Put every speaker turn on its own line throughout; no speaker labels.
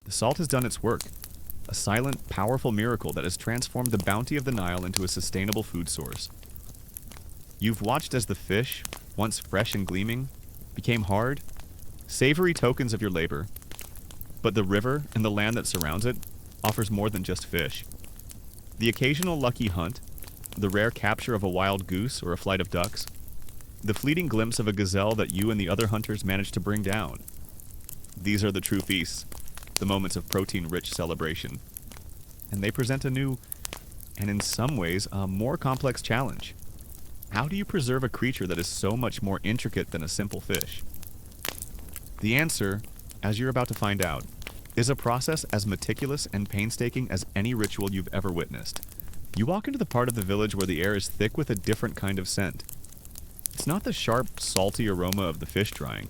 The salt has done its work, a silent, powerful miracle that has transformed the bounty of the Nile into a sustainable food source. You've watched as the fish, once fresh and gleaming, became hard, savory tokens of your labor. But the river and the land that surrounds it offers more than just fish. The occasional lucky hunt, the rare capture of a wild goose or a flight of ducks, the fleeting glimpse of a gazelle that you and the other hunters managed to bring down. These are the true feasts, the moments of protein-rich celebration. And they present a new, and in some ways, a more complex challenge. How do you preserve a creature that is so much more intricate than a simple fish? The answer, as you're about to find out, is a process as meticulous and painstaking as any ritual you've ever witnessed. You walk into the part of the village where the air is thick with a different kind of scent. It's not the sharp, salty aroma of the fish drying,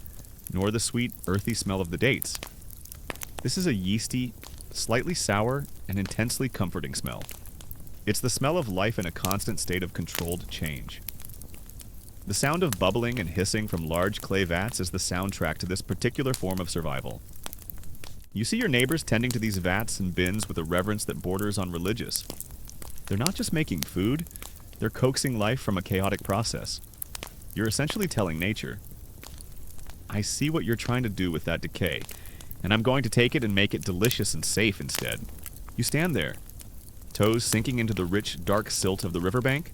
nor the sweet, earthy smell of the dates. This is a yeasty, slightly sour, and intensely comforting smell. It's the smell of life in a constant state of controlled change. The sound of bubbling and hissing from large clay vats is the soundtrack to this particular form of survival. You see your neighbors tending to these vats and bins with a reverence that borders on religious. They're not just making food, they're coaxing life from a chaotic process. You're essentially telling nature, I see what you're trying to do with that decay, and I'm going to take it and make it delicious and safe instead. You stand there, toes sinking into the rich, dark silt of the riverbank.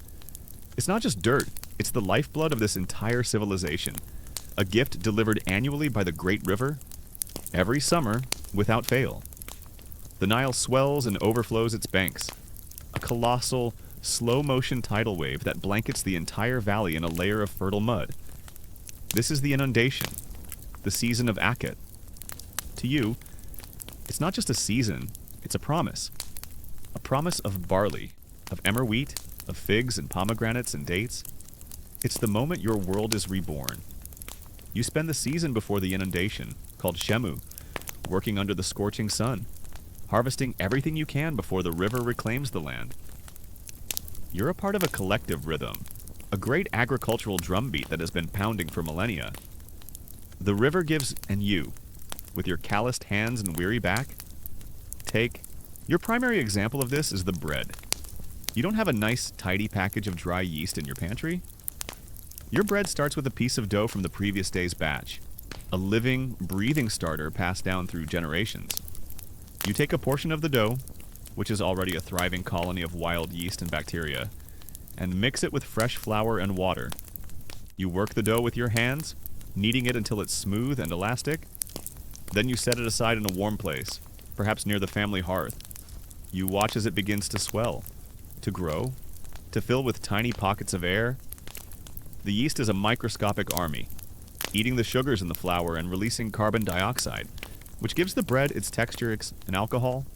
It's not just dirt, it's the lifeblood of this entire civilization, a gift delivered annually by the Great River, every summer, without fail. The Nile swells and overflows its banks, a colossal, slow-motion tidal wave that blankets the entire valley in a layer of fertile mud. This is the inundation, the season of Akhet. To you, it's not just a season, it's a promise. A promise of barley, of emmer wheat, of figs and pomegranates and dates. It's the moment your world is reborn. You spend the season before the inundation, called Shemu, working under the scorching sun, harvesting everything you can before the river reclaims the land. You're a part of a collective rhythm, a great agricultural drumbeat that has been pounding for millennia. The river gives, and you, with your calloused hands and weary back, take. Your primary example of this is the bread. You don't have a nice, tidy package of dry yeast in your pantry. Your bread starts with a piece of dough from the previous day's batch, a living, breathing starter passed down through generations. You take a portion of the dough, which is already a thriving colony of wild yeast and bacteria, and mix it with fresh flour and water. You work the dough with your hands, kneading it until it's smooth and elastic. Then you set it aside in a warm place, perhaps near the family hearth. You watch as it begins to swell, to grow, to fill with tiny pockets of air. The yeast is a microscopic army, eating the sugars in the flour and releasing carbon dioxide, which gives the bread its texture and alcohol,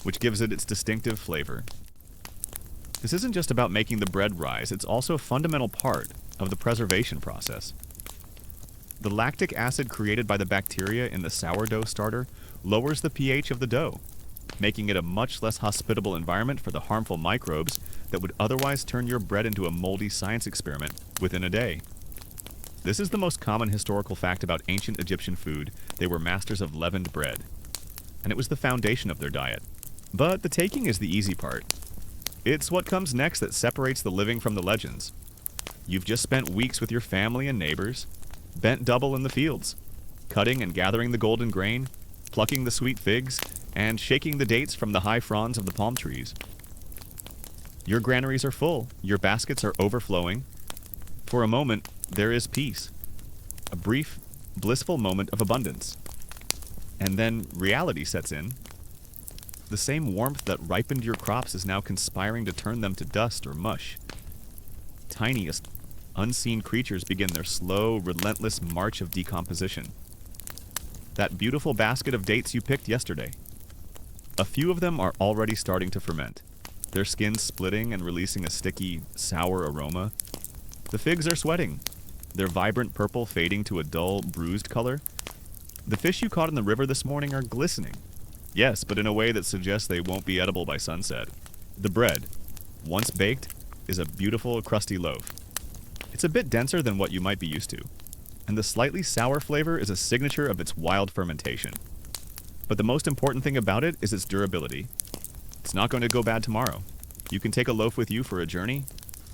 which gives it its distinctive flavor. This isn't just about making the bread rise, it's also a fundamental part of the preservation process. The lactic acid created by the bacteria in the sourdough starter lowers the pH of the dough, making it a much less hospitable environment for the harmful microbes that would otherwise turn your bread into a moldy science experiment within a day. This is the most common historical fact about ancient Egyptian food. They were masters of leavened bread, and it was the foundation of their diet. But the taking is the easy part. It's what comes next that separates the living from the legends. You've just spent weeks with your family and neighbors, bent double in the fields, cutting and gathering the golden grain, plucking the sweet figs, and shaking the dates from the high fronds of the palm trees. Your granaries are full, your baskets are overflowing. For a moment, there is peace. A brief, blissful moment of abundance. And then reality sets in. The same warmth that ripened your crops is now conspiring to turn them to dust or mush. Tiniest, unseen creatures begin their slow, relentless march of decomposition. That beautiful basket of dates you picked yesterday. A few of them are already starting to ferment, their skins splitting and releasing a sticky, sour aroma. The figs are sweating, their vibrant purple fading to a dull, bruised color. The fish you caught in the river this morning are glistening. Yes, but in a way that suggests they won't be edible by sunset. The bread, once baked, is a beautiful, crusty loaf. It's a bit denser than what you might be used to, and the slightly sour flavor is a signature of its wild fermentation. But the most important thing about it is its durability. It's not going to go bad tomorrow. You can take a loaf with you for a journey,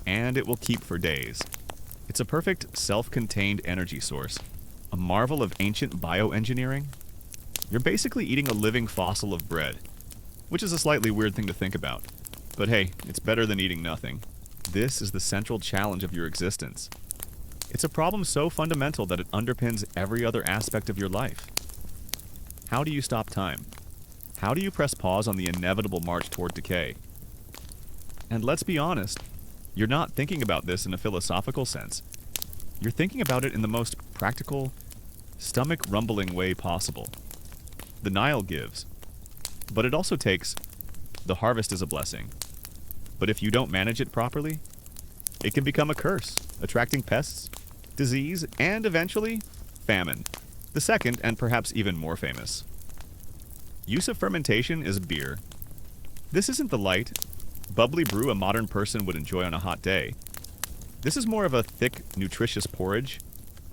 and it will keep for days. It's a perfect self-contained energy source, a marvel of ancient bioengineering. You're basically eating a living fossil of bread, which is a slightly weird thing to think about. But hey, it's better than eating nothing. This is the central challenge of your existence. It's a problem so fundamental that it underpins every other aspect of your life. How do you stop time? How do you press pause on the inevitable march toward decay? And let's be honest, you're not thinking about this in a philosophical sense. You're thinking about it in the most practical, stomach-rumbling way possible. The Nile gives, but it also takes. The harvest is a blessing. But if you don't manage it properly, it can become a curse, attracting pests, disease, and eventually, famine. The second, and perhaps even more famous. Use of fermentation is beer. This isn't the light, bubbly brew a modern person would enjoy on a hot day. This is more of a thick, nutritious porridge,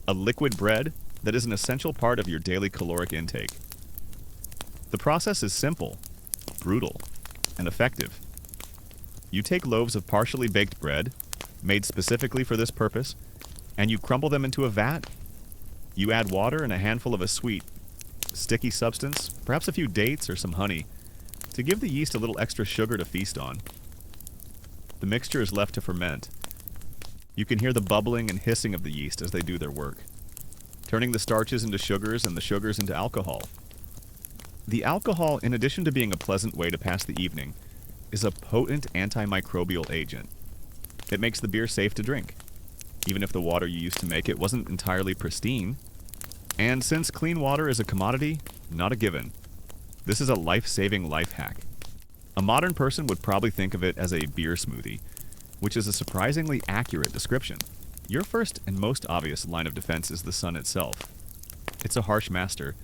a liquid bread that is an essential part of your daily caloric intake. The process is simple, brutal, and effective. You take loaves of partially baked bread, made specifically for this purpose, and you crumble them into a vat. You add water and a handful of a sweet, sticky substance, perhaps a few dates or some honey, to give the yeast a little extra sugar to feast on. The mixture is left to ferment. You can hear the bubbling and hissing of the yeast as they do their work, turning the starches into sugars and the sugars into alcohol. The alcohol, in addition to being a pleasant way to pass the evening, is a potent antimicrobial agent. It makes the beer safe to drink, even if the water you used to make it wasn't entirely pristine. And since clean water is a commodity, not a given, this is a life-saving life hack. A modern person would probably think of it as a beer smoothie, which is a surprisingly accurate description. Your first and most obvious line of defense is the sun itself. It's a harsh master,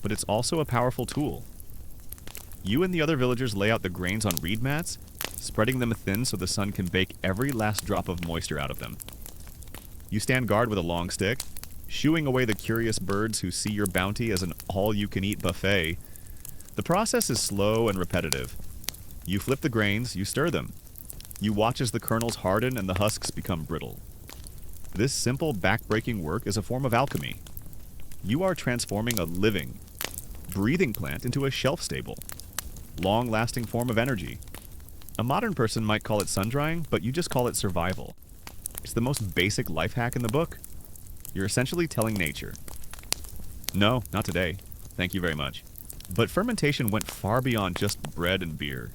but it's also a powerful tool. You and the other villagers lay out the grains on reed mats, spreading them thin so the sun can bake every last drop of moisture out of them. You stand guard with a long stick, shooing away the curious birds who see your bounty as an all-you-can-eat buffet. The process is slow and repetitive. You flip the grains, you stir them. You watch as the kernels harden and the husks become brittle. This simple, back-breaking work is a form of alchemy. You are transforming a living, breathing plant into a shelf-stable, long-lasting form of energy. A modern person might call it sun-drying, but you just call it survival. It's the most basic life hack in the book. You're essentially telling nature, no, not today. Thank you very much. But fermentation went far beyond just bread and beer.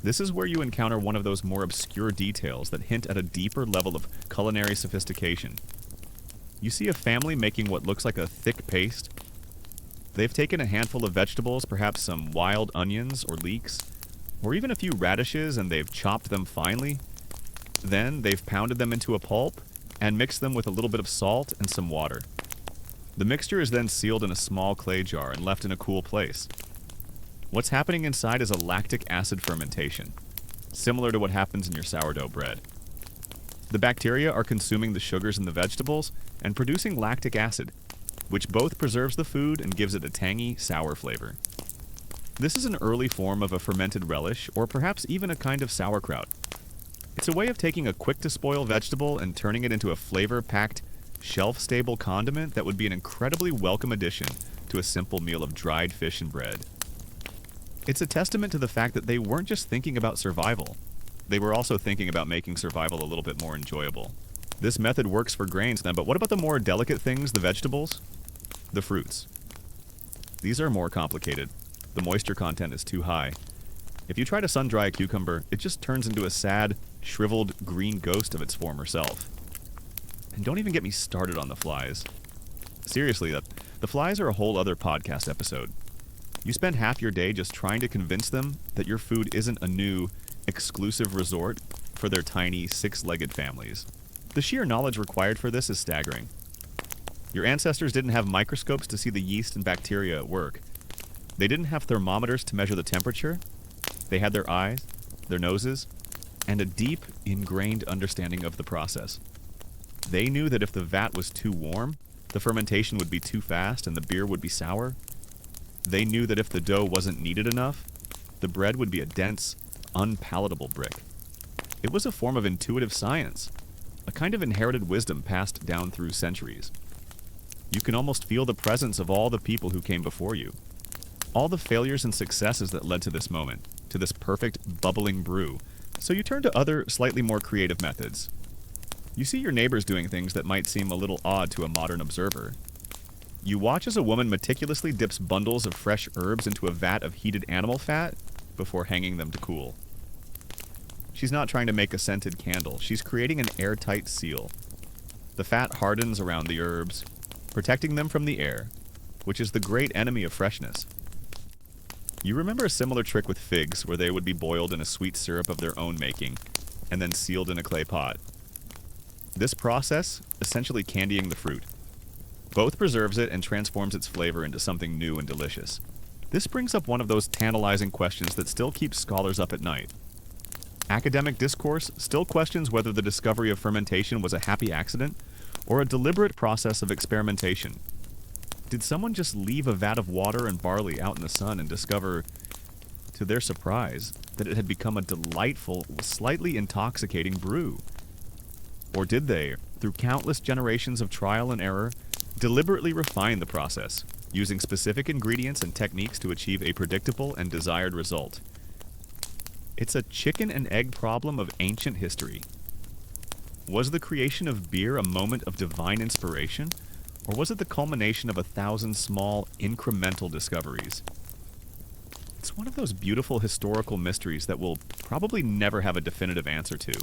This is where you encounter one of those more obscure details that hint at a deeper level of culinary sophistication. You see a family making what looks like a thick paste. They've taken a handful of vegetables, perhaps some wild onions or leeks, or even a few radishes, and they've chopped them finely. Then they've pounded them into a pulp and mixed them with a little bit of salt and some water. The mixture is then sealed in a small clay jar and left in a cool place. What's happening inside is a lactic acid fermentation, similar to what happens in your sourdough bread. The bacteria are consuming the sugars in the vegetables and producing lactic acid, which both preserves the food and gives it a tangy, sour flavor. This is an early form of a fermented relish, or perhaps even a kind of sauerkraut. It's a way of taking a quick-to-spoil vegetable and turning it into a flavor-packed, shelf-stable condiment that would be an incredibly welcome addition to a simple meal of dried fish and bread. It's a testament to the fact that they weren't just thinking about survival. They were also thinking about making survival a little bit more enjoyable. This method works for grains then, but what about the more delicate things, the vegetables? The fruits. These are more complicated. The moisture content is too high. If you try to sun-dry a cucumber, it just turns into a sad, shriveled green ghost of its former self. And don't even get me started on the flies. Seriously, the flies are a whole other podcast episode. You spend half your day just trying to convince them that your food isn't a new, exclusive resort for their tiny, six-legged families. The sheer knowledge required for this is staggering. Your ancestors didn't have microscopes to see the yeast and bacteria at work. They didn't have thermometers to measure the temperature. They had their eyes, their noses, and a deep, ingrained understanding of the process. They knew that if the vat was too warm, the fermentation would be too fast and the beer would be sour. They knew that if the dough wasn't kneaded enough, the bread would be a dense, unpalatable brick. It was a form of intuitive science, a kind of inherited wisdom passed down through centuries. You can almost feel the presence of all the people who came before you, all the failures and successes that led to this moment, to this perfect, bubbling brew. So you turn to other, slightly more creative methods. You see your neighbors doing things that might seem a little odd to a modern observer. You watch as a woman meticulously dips bundles of fresh herbs into a vat of heated animal fat before hanging them to cool. She's not trying to make a scented candle. She's creating an airtight seal. The fat hardens around the herbs, protecting them from the air, which is the great enemy of freshness. You remember a similar trick with figs, where they would be boiled in a sweet syrup of their own making, and then sealed in a clay pot. This process, essentially candying the fruit, both preserves it and transforms its flavor into something new and delicious. This brings up one of those tantalizing questions that still keeps scholars up at night. Academic discourse still questions whether the discovery of fermentation was a happy accident or a deliberate process of experimentation. Did someone just leave a vat of water and barley out in the sun and discover, to their surprise, that it had become a delightful, slightly intoxicating brew? Or did they, through countless generations of trial and error, deliberately refine the process, using specific ingredients and techniques to achieve a predictable and desired result? It's a chicken and egg problem of ancient history. Was the creation of beer a moment of divine inspiration, or was it the culmination of 1,000 small, incremental discoveries? It's one of those beautiful historical mysteries that we'll probably never have a definitive answer to.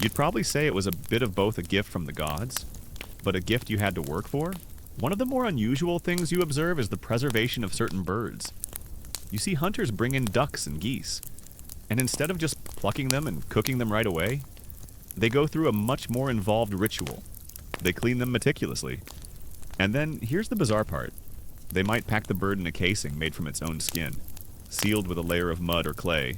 You'd probably say it was a bit of both a gift from the gods, but a gift you had to work for. One of the more unusual things you observe is the preservation of certain birds. You see hunters bring in ducks and geese, and instead of just plucking them and cooking them right away, they go through a much more involved ritual. They clean them meticulously. And then, here's the bizarre part. They might pack the bird in a casing made from its own skin, sealed with a layer of mud or clay.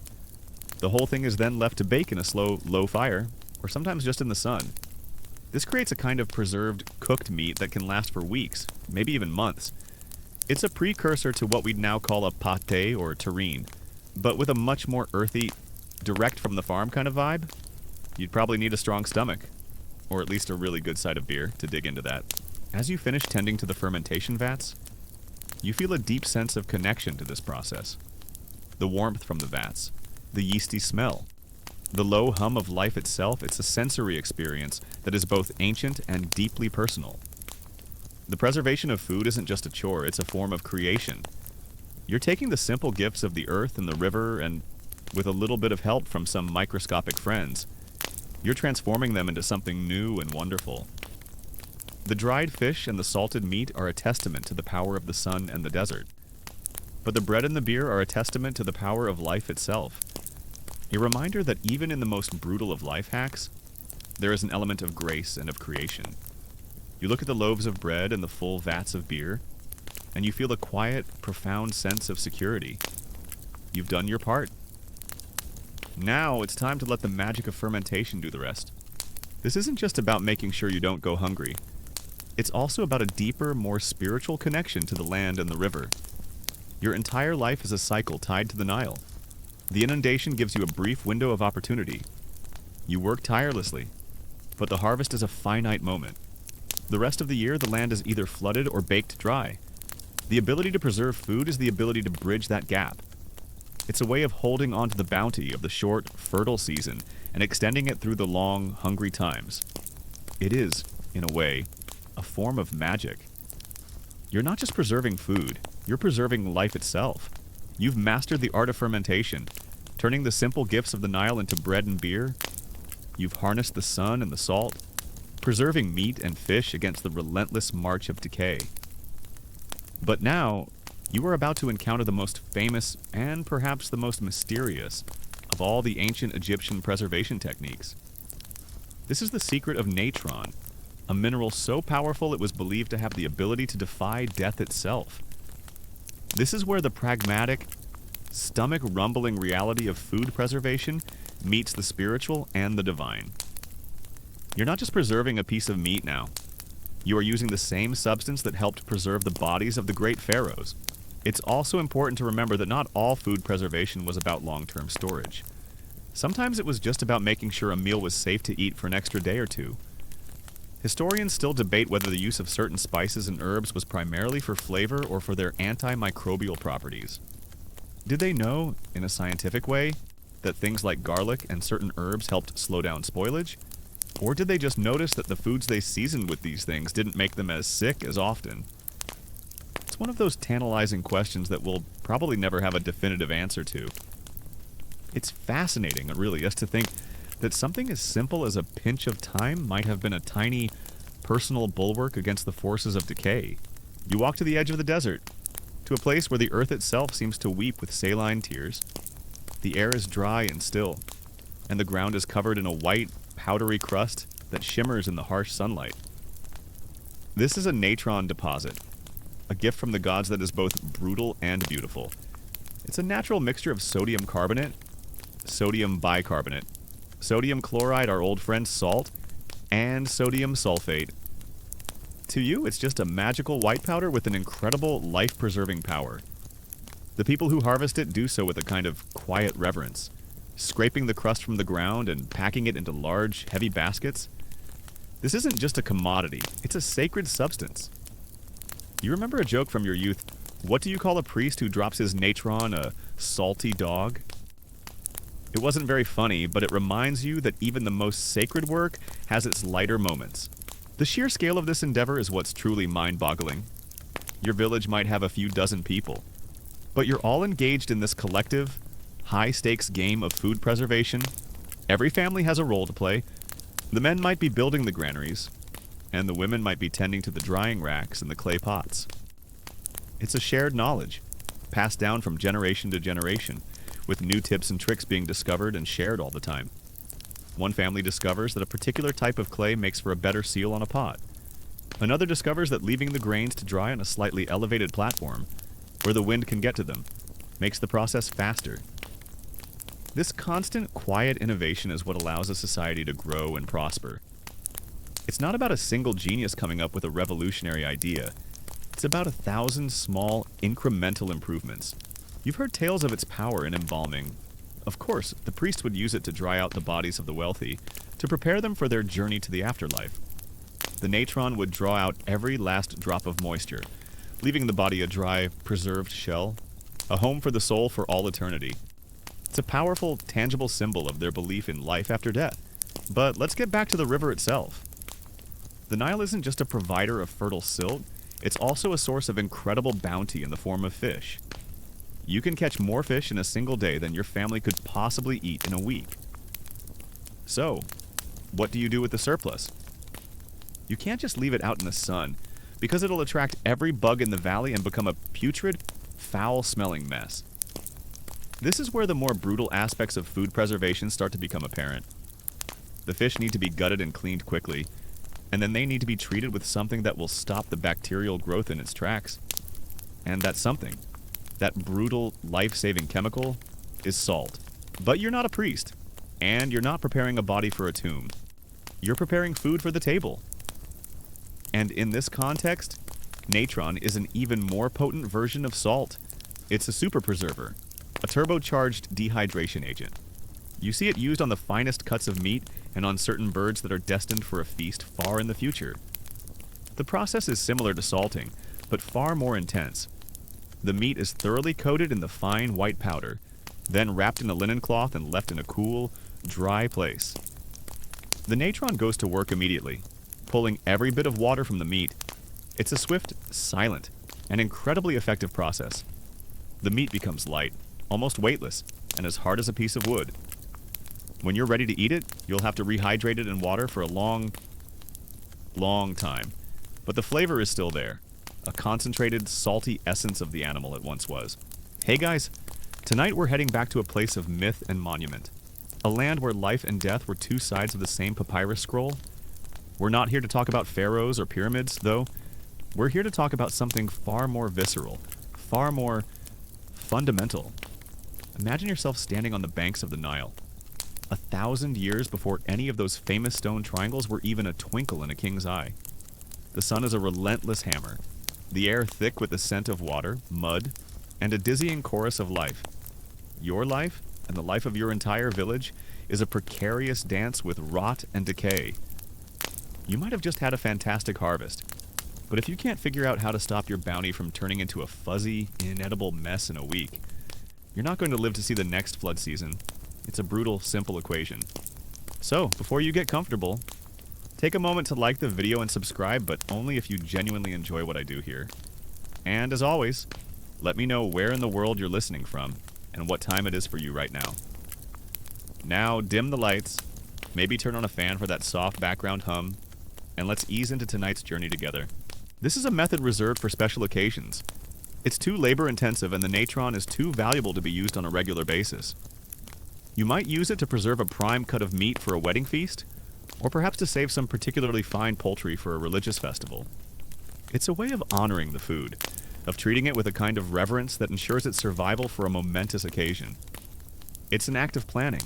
The whole thing is then left to bake in a slow, low fire, or sometimes just in the sun. This creates a kind of preserved, cooked meat that can last for weeks, maybe even months. It's a precursor to what we'd now call a pâté or terrine, but with a much more earthy, direct from the farm kind of vibe. You'd probably need a strong stomach, or at least a really good side of beer to dig into that. As you finish tending to the fermentation vats, you feel a deep sense of connection to this process. The warmth from the vats, the yeasty smell, the low hum of life itself, it's a sensory experience that is both ancient and deeply personal. The preservation of food isn't just a chore, it's a form of creation. You're taking the simple gifts of the earth and the river, and with a little bit of help from some microscopic friends, you're transforming them into something new and wonderful. The dried fish and the salted meat are a testament to the power of the sun and the desert. But the bread and the beer are a testament to the power of life itself. A reminder that even in the most brutal of life hacks, there is an element of grace and of creation. You look at the loaves of bread and the full vats of beer, and you feel a quiet, profound sense of security. You've done your part. Now it's time to let the magic of fermentation do the rest. This isn't just about making sure you don't go hungry. It's also about a deeper, more spiritual connection to the land and the river. Your entire life is a cycle tied to the Nile. The inundation gives you a brief window of opportunity. You work tirelessly, but the harvest is a finite moment. The rest of the year, the land is either flooded or baked dry. The ability to preserve food is the ability to bridge that gap. It's a way of holding on to the bounty of the short, fertile season and extending it through the long, hungry times. It is, in a way, a form of magic. You're not just preserving food, you're preserving life itself. You've mastered the art of fermentation, turning the simple gifts of the Nile into bread and beer. You've harnessed the sun and the salt, preserving meat and fish against the relentless march of decay. But now, you are about to encounter the most famous and perhaps the most mysterious of all the ancient Egyptian preservation techniques. This is the secret of natron, a mineral so powerful it was believed to have the ability to defy death itself. This is where the pragmatic, stomach-rumbling reality of food preservation meets the spiritual and the divine. You're not just preserving a piece of meat now. You are using the same substance that helped preserve the bodies of the great pharaohs. It's also important to remember that not all food preservation was about long-term storage. Sometimes it was just about making sure a meal was safe to eat for an extra day or two. Historians still debate whether the use of certain spices and herbs was primarily for flavor or for their antimicrobial properties. Did they know, in a scientific way, that things like garlic and certain herbs helped slow down spoilage? Or did they just notice that the foods they seasoned with these things didn't make them as sick as often? It's one of those tantalizing questions that we'll probably never have a definitive answer to. It's fascinating, really, just to think that something as simple as a pinch of thyme might have been a tiny, personal bulwark against the forces of decay. You walk to the edge of the desert, to a place where the earth itself seems to weep with saline tears. The air is dry and still, and the ground is covered in a white, powdery crust that shimmers in the harsh sunlight. This is a natron deposit, a gift from the gods that is both brutal and beautiful. It's a natural mixture of sodium carbonate, sodium bicarbonate, sodium chloride, our old friend salt, and sodium sulfate. To you, it's just a magical white powder with an incredible life-preserving power. The people who harvest it do so with a kind of quiet reverence, scraping the crust from the ground and packing it into large, heavy baskets. This isn't just a commodity, it's a sacred substance. You remember a joke from your youth? What do you call a priest who drops his natron, a salty dog? It wasn't very funny, but it reminds you that even the most sacred work has its lighter moments. The sheer scale of this endeavor is what's truly mind-boggling. Your village might have a few dozen people, but you're all engaged in this collective, high-stakes game of food preservation. Every family has a role to play. The men might be building the granaries, and the women might be tending to the drying racks and the clay pots. It's a shared knowledge, passed down from generation to generation, with new tips and tricks being discovered and shared all the time. One family discovers that a particular type of clay makes for a better seal on a pot. Another discovers that leaving the grains to dry on a slightly elevated platform, where the wind can get to them, makes the process faster. This constant, quiet innovation is what allows a society to grow and prosper. It's not about a single genius coming up with a revolutionary idea. It's about 1,000 small, incremental improvements. You've heard tales of its power in embalming. Of course, the priests would use it to dry out the bodies of the wealthy, to prepare them for their journey to the afterlife. The natron would draw out every last drop of moisture, leaving the body a dry, preserved shell, a home for the soul for all eternity. It's a powerful, tangible symbol of their belief in life after death. But let's get back to the river itself. The Nile isn't just a provider of fertile silt, it's also a source of incredible bounty in the form of fish. You can catch more fish in a single day than your family could possibly eat in a week. So, what do you do with the surplus? You can't just leave it out in the sun, because it'll attract every bug in the valley and become a putrid, foul-smelling mess. This is where the more brutal aspects of food preservation start to become apparent. The fish need to be gutted and cleaned quickly, and then they need to be treated with something that will stop the bacterial growth in its tracks. And that something, that brutal, life-saving chemical, is salt. But you're not a priest, and you're not preparing a body for a tomb. You're preparing food for the table. And in this context, natron is an even more potent version of salt. It's a super preserver, a turbocharged dehydration agent. You see it used on the finest cuts of meat and on certain birds that are destined for a feast far in the future. The process is similar to salting, but far more intense. The meat is thoroughly coated in the fine white powder, then wrapped in a linen cloth and left in a cool, dry place. The natron goes to work immediately, pulling every bit of water from the meat. It's a swift, silent, and incredibly effective process. The meat becomes light, almost weightless, and as hard as a piece of wood. When you're ready to eat it, you'll have to rehydrate it in water for a long time. But the flavor is still there, a concentrated, salty essence of the animal it once was. Hey guys, tonight we're heading back to a place of myth and monument. A land where life and death were two sides of the same papyrus scroll. We're not here to talk about pharaohs or pyramids, though. We're here to talk about something far more visceral, far more fundamental. Imagine yourself standing on the banks of the Nile, 1,000 years before any of those famous stone triangles were even a twinkle in a king's eye. The sun is a relentless hammer, the air thick with the scent of water, mud, and a dizzying chorus of life. Your life, and the life of your entire village, is a precarious dance with rot and decay. You might have just had a fantastic harvest, but if you can't figure out how to stop your bounty from turning into a fuzzy, inedible mess in a week, you're not going to live to see the next flood season. It's a brutal, simple equation. So, before you get comfortable, take a moment to like the video and subscribe, but only if you genuinely enjoy what I do here. And as always, let me know where in the world you're listening from and what time it is for you right now. Now, dim the lights, maybe turn on a fan for that soft background hum, and let's ease into tonight's journey together. This is a method reserved for special occasions. It's too labor-intensive and the natron is too valuable to be used on a regular basis. You might use it to preserve a prime cut of meat for a wedding feast, or perhaps to save some particularly fine poultry for a religious festival. It's a way of honoring the food, of treating it with a kind of reverence that ensures its survival for a momentous occasion. It's an act of planning,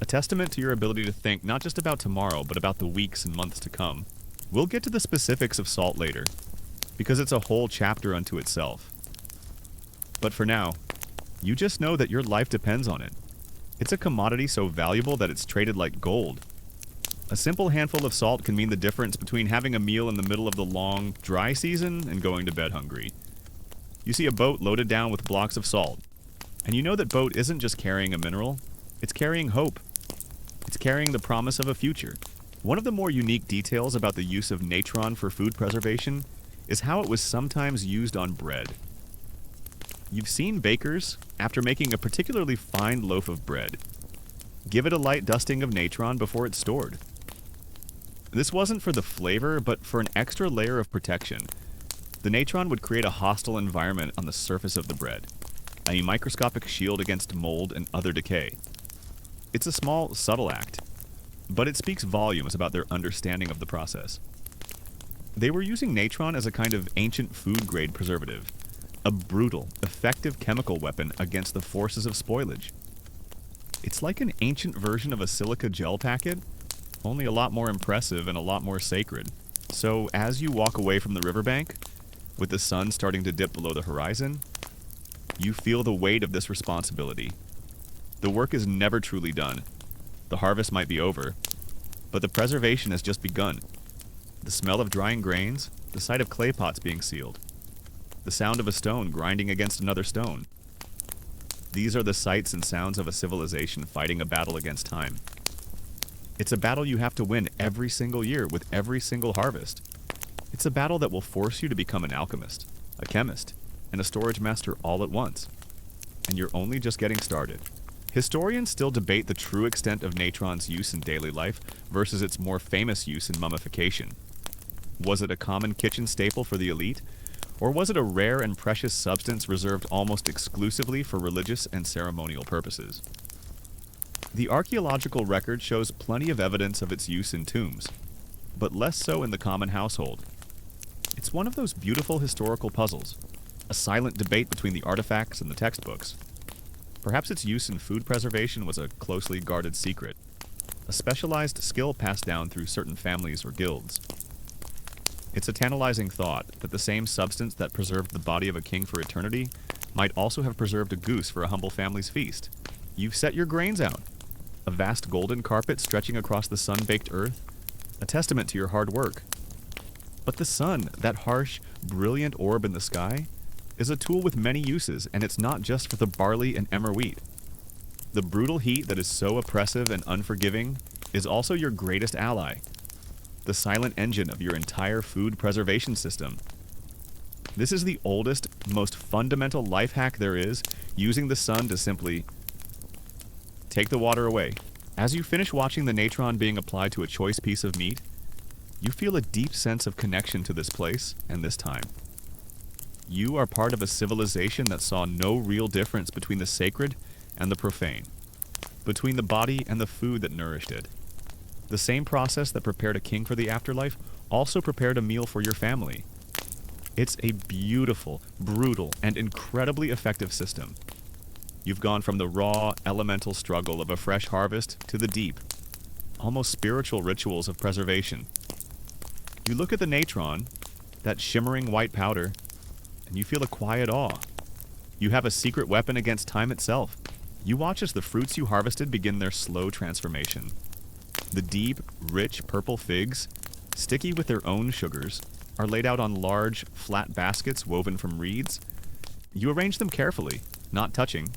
a testament to your ability to think not just about tomorrow, but about the weeks and months to come. We'll get to the specifics of salt later, because it's a whole chapter unto itself. But for now, you just know that your life depends on it. It's a commodity so valuable that it's traded like gold. A simple handful of salt can mean the difference between having a meal in the middle of the long, dry season and going to bed hungry. You see a boat loaded down with blocks of salt, and you know that boat isn't just carrying a mineral, it's carrying hope. It's carrying the promise of a future. One of the more unique details about the use of natron for food preservation is how it was sometimes used on bread. You've seen bakers, after making a particularly fine loaf of bread, give it a light dusting of natron before it's stored. This wasn't for the flavor, but for an extra layer of protection. The natron would create a hostile environment on the surface of the bread, a microscopic shield against mold and other decay. It's a small, subtle act, but it speaks volumes about their understanding of the process. They were using natron as a kind of ancient food-grade preservative, a brutal, effective chemical weapon against the forces of spoilage. It's like an ancient version of a silica gel packet, only a lot more impressive and a lot more sacred. So as you walk away from the riverbank, with the sun starting to dip below the horizon, you feel the weight of this responsibility. The work is never truly done. The harvest might be over, but the preservation has just begun. The smell of drying grains, the sight of clay pots being sealed, the sound of a stone grinding against another stone. These are the sights and sounds of a civilization fighting a battle against time. It's a battle you have to win every single year with every single harvest. It's a battle that will force you to become an alchemist, a chemist, and a storage master all at once. And you're only just getting started. Historians still debate the true extent of natron's use in daily life versus its more famous use in mummification. Was it a common kitchen staple for the elite? Or was it a rare and precious substance reserved almost exclusively for religious and ceremonial purposes? The archaeological record shows plenty of evidence of its use in tombs, but less so in the common household. It's one of those beautiful historical puzzles, a silent debate between the artifacts and the textbooks. Perhaps its use in food preservation was a closely guarded secret, a specialized skill passed down through certain families or guilds. It's a tantalizing thought that the same substance that preserved the body of a king for eternity might also have preserved a goose for a humble family's feast. You've set your grains out, a vast golden carpet stretching across the sun-baked earth, a testament to your hard work. But the sun, that harsh, brilliant orb in the sky, is a tool with many uses, and it's not just for the barley and emmer wheat. The brutal heat that is so oppressive and unforgiving is also your greatest ally, the silent engine of your entire food preservation system. This is the oldest, most fundamental life hack there is, using the sun to simply take the water away. As you finish watching the natron being applied to a choice piece of meat, you feel a deep sense of connection to this place and this time. You are part of a civilization that saw no real difference between the sacred and the profane, between the body and the food that nourished it. The same process that prepared a king for the afterlife also prepared a meal for your family. It's a beautiful, brutal, and incredibly effective system. You've gone from the raw, elemental struggle of a fresh harvest to the deep, almost spiritual rituals of preservation. You look at the natron, that shimmering white powder, and you feel a quiet awe. You have a secret weapon against time itself. You watch as the fruits you harvested begin their slow transformation. The deep, rich purple figs, sticky with their own sugars, are laid out on large, flat baskets woven from reeds. You arrange them carefully, not touching,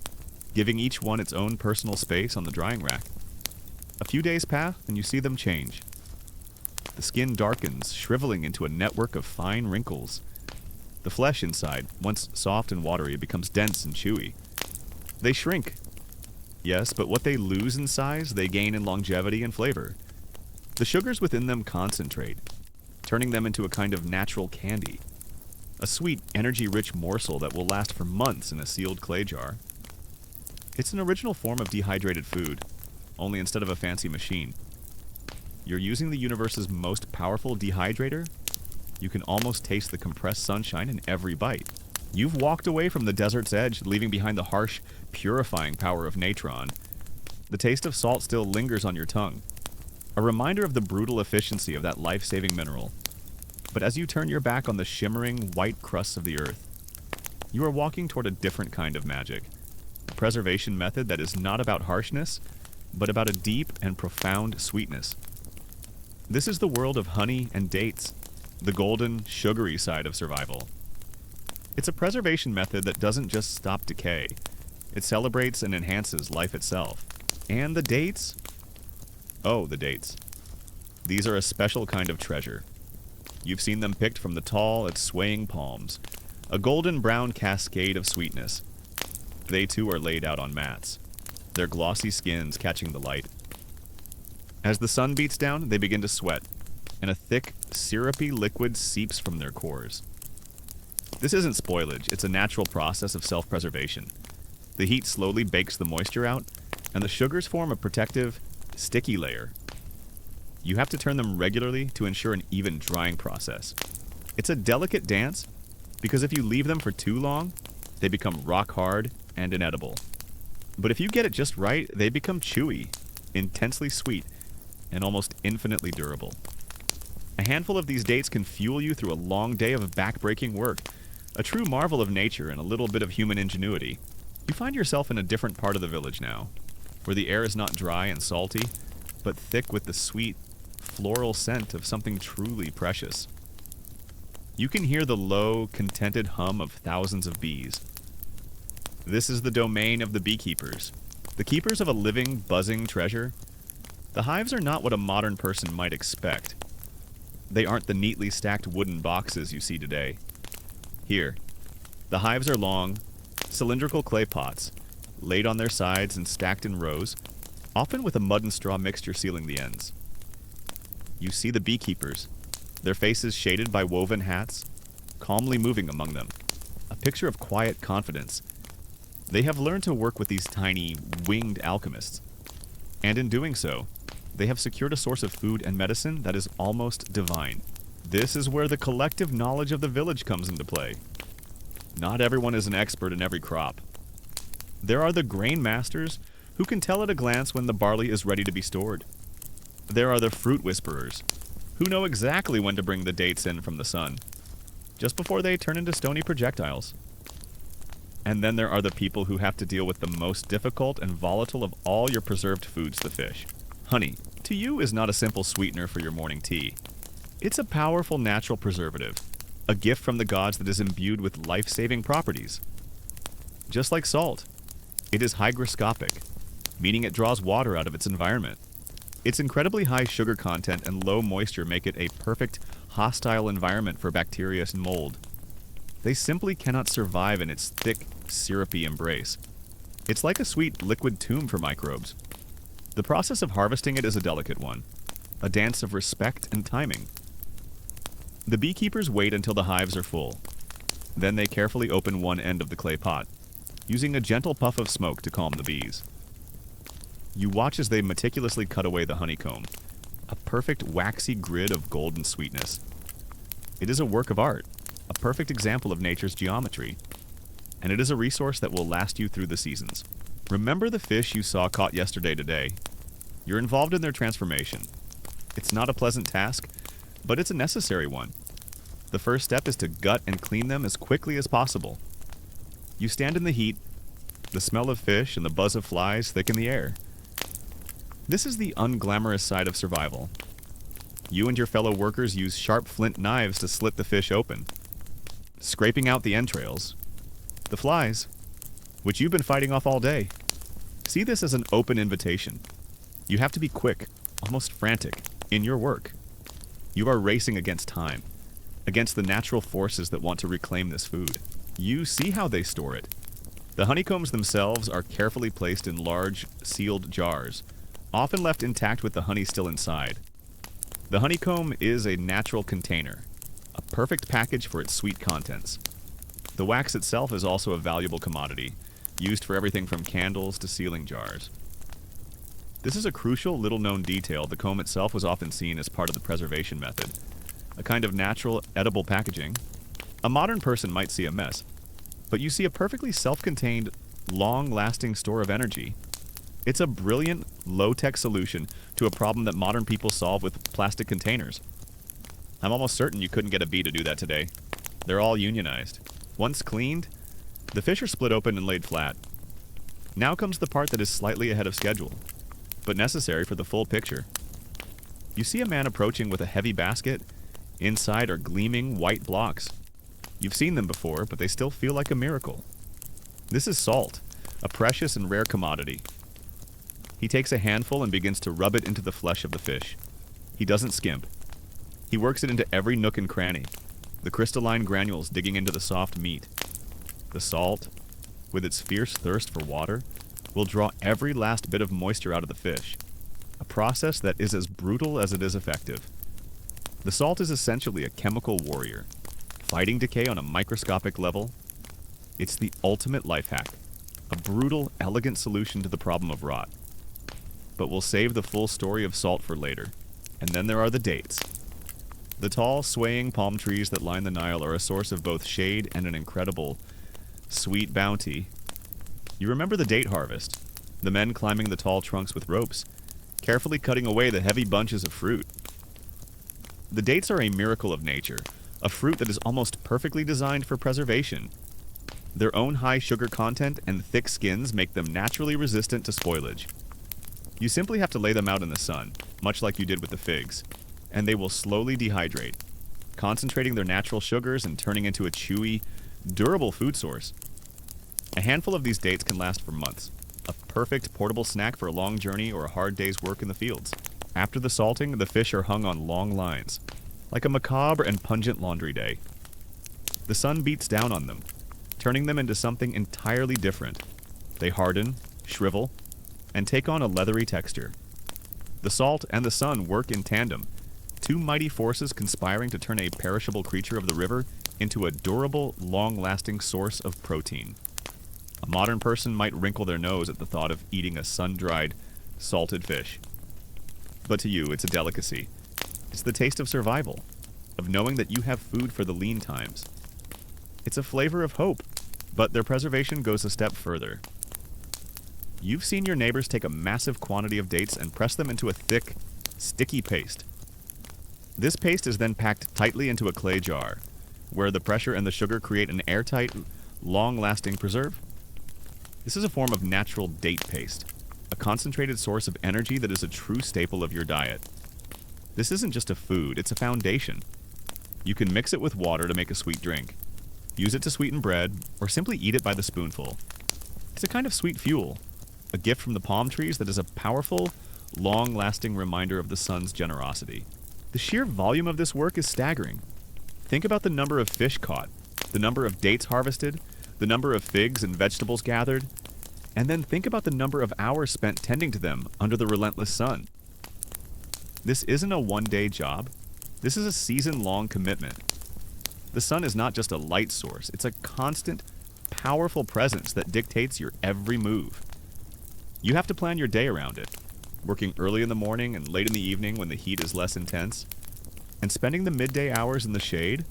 giving each one its own personal space on the drying rack. A few days pass, and you see them change. The skin darkens, shriveling into a network of fine wrinkles. The flesh inside, once soft and watery, becomes dense and chewy. They shrink. Yes, but what they lose in size, they gain in longevity and flavor. The sugars within them concentrate, turning them into a kind of natural candy. A sweet, energy-rich morsel that will last for months in a sealed clay jar. It's an original form of dehydrated food, only instead of a fancy machine. You're using the universe's most powerful dehydrator. You can almost taste the compressed sunshine in every bite. You've walked away from the desert's edge, leaving behind the harsh, purifying power of natron. The taste of salt still lingers on your tongue, a reminder of the brutal efficiency of that life-saving mineral. But as you turn your back on the shimmering, white crusts of the earth, you are walking toward a different kind of magic. A preservation method that is not about harshness, but about a deep and profound sweetness. This is the world of honey and dates, the golden, sugary side of survival. It's a preservation method that doesn't just stop decay. It celebrates and enhances life itself. And the dates? Oh, the dates. These are a special kind of treasure. You've seen them picked from the tall and swaying palms, a golden brown cascade of sweetness. They too are laid out on mats, their glossy skins catching the light. As the sun beats down, they begin to sweat, and a thick, syrupy liquid seeps from their cores. This isn't spoilage, it's a natural process of self-preservation. The heat slowly bakes the moisture out, and the sugars form a protective, sticky layer. You have to turn them regularly to ensure an even drying process. It's a delicate dance, because if you leave them for too long, they become rock hard and inedible. But if you get it just right, they become chewy, intensely sweet, and almost infinitely durable. A handful of these dates can fuel you through a long day of back-breaking work, a true marvel of nature and a little bit of human ingenuity. You find yourself in a different part of the village now, where the air is not dry and salty, but thick with the sweet, floral scent of something truly precious. You can hear the low, contented hum of thousands of bees. This is the domain of the beekeepers, the keepers of a living, buzzing treasure. The hives are not what a modern person might expect. They aren't the neatly stacked wooden boxes you see today. Here, the hives are long, cylindrical clay pots, laid on their sides and stacked in rows, often with a mud and straw mixture sealing the ends. You see the beekeepers, their faces shaded by woven hats, calmly moving among them, a picture of quiet confidence. They have learned to work with these tiny, winged alchemists, and in doing so, they have secured a source of food and medicine that is almost divine. This is where the collective knowledge of the village comes into play. Not everyone is an expert in every crop. There are the grain masters who can tell at a glance when the barley is ready to be stored. There are the fruit whisperers who know exactly when to bring the dates in from the sun, just before they turn into stony projectiles. And then there are the people who have to deal with the most difficult and volatile of all your preserved foods, the fish. Honey, to you, is not a simple sweetener for your morning tea. It's a powerful natural preservative, a gift from the gods that is imbued with life-saving properties. Just like salt, it is hygroscopic, meaning it draws water out of its environment. Its incredibly high sugar content and low moisture make it a perfect, hostile environment for bacteria and mold. They simply cannot survive in its thick, syrupy embrace. It's like a sweet liquid tomb for microbes. The process of harvesting it is a delicate one, a dance of respect and timing. The beekeepers wait until the hives are full. Then they carefully open one end of the clay pot, using a gentle puff of smoke to calm the bees. You watch as they meticulously cut away the honeycomb, a perfect waxy grid of golden sweetness. It is a work of art, a perfect example of nature's geometry, and it is a resource that will last you through the seasons. Remember the fish you saw caught yesterday today? You're involved in their transformation. It's not a pleasant task, but it's a necessary one. The first step is to gut and clean them as quickly as possible. You stand in the heat, the smell of fish and the buzz of flies thicken the air. This is the unglamorous side of survival. You and your fellow workers use sharp flint knives to slit the fish open, scraping out the entrails. The flies, which you've been fighting off all day. See this as an open invitation. You have to be quick, almost frantic, in your work. You are racing against time, against the natural forces that want to reclaim this food. You see how they store it. The honeycombs themselves are carefully placed in large, sealed jars, often left intact with the honey still inside. The honeycomb is a natural container, a perfect package for its sweet contents. The wax itself is also a valuable commodity, used for everything from candles to sealing jars. This is a crucial, little-known detail. The comb itself was often seen as part of the preservation method, a kind of natural, edible packaging. A modern person might see a mess, but you see a perfectly self-contained, long-lasting store of energy. It's a brilliant, low-tech solution to a problem that modern people solve with plastic containers. I'm almost certain you couldn't get a bee to do that today. They're all unionized. Once cleaned, the fish are split open and laid flat. Now comes the part that is slightly ahead of schedule, but necessary for the full picture. You see a man approaching with a heavy basket. Inside are gleaming white blocks. You've seen them before, but they still feel like a miracle. This is salt, a precious and rare commodity. He takes a handful and begins to rub it into the flesh of the fish. He doesn't skimp. He works it into every nook and cranny, the crystalline granules digging into the soft meat. The salt, with its fierce thirst for water, will draw every last bit of moisture out of the fish, a process that is as brutal as it is effective. The salt is essentially a chemical warrior, fighting decay on a microscopic level. It's the ultimate life hack, a brutal, elegant solution to the problem of rot. But we'll save the full story of salt for later. And then there are the dates. The tall, swaying palm trees that line the Nile are a source of both shade and an incredible, sweet bounty. You remember the date harvest, the men climbing the tall trunks with ropes, carefully cutting away the heavy bunches of fruit. The dates are a miracle of nature, a fruit that is almost perfectly designed for preservation. Their own high sugar content and thick skins make them naturally resistant to spoilage. You simply have to lay them out in the sun, much like you did with the figs, and they will slowly dehydrate, concentrating their natural sugars and turning into a chewy, durable food source. A handful of these dates can last for months, a perfect portable snack for a long journey or a hard day's work in the fields. After the salting, the fish are hung on long lines, like a macabre and pungent laundry day. The sun beats down on them, turning them into something entirely different. They harden, shrivel, and take on a leathery texture. The salt and the sun work in tandem, two mighty forces conspiring to turn a perishable creature of the river into a durable, long-lasting source of protein. A modern person might wrinkle their nose at the thought of eating a sun-dried, salted fish. But to you, it's a delicacy. It's the taste of survival, of knowing that you have food for the lean times. It's a flavor of hope, but their preservation goes a step further. You've seen your neighbors take a massive quantity of dates and press them into a thick, sticky paste. This paste is then packed tightly into a clay jar, where the pressure and the sugar create an airtight, long-lasting preserve. This is a form of natural date paste, a concentrated source of energy that is a true staple of your diet. This isn't just a food, it's a foundation. You can mix it with water to make a sweet drink, use it to sweeten bread, or simply eat it by the spoonful. It's a kind of sweet fuel, a gift from the palm trees that is a powerful, long-lasting reminder of the sun's generosity. The sheer volume of this work is staggering. Think about the number of fish caught, the number of dates harvested, the number of figs and vegetables gathered, and then think about the number of hours spent tending to them under the relentless sun. This isn't a one-day job. This is a season-long commitment. The sun is not just a light source, it's a constant, powerful presence that dictates your every move. You have to plan your day around it, working early in the morning and late in the evening when the heat is less intense, and spending the midday hours in the shade,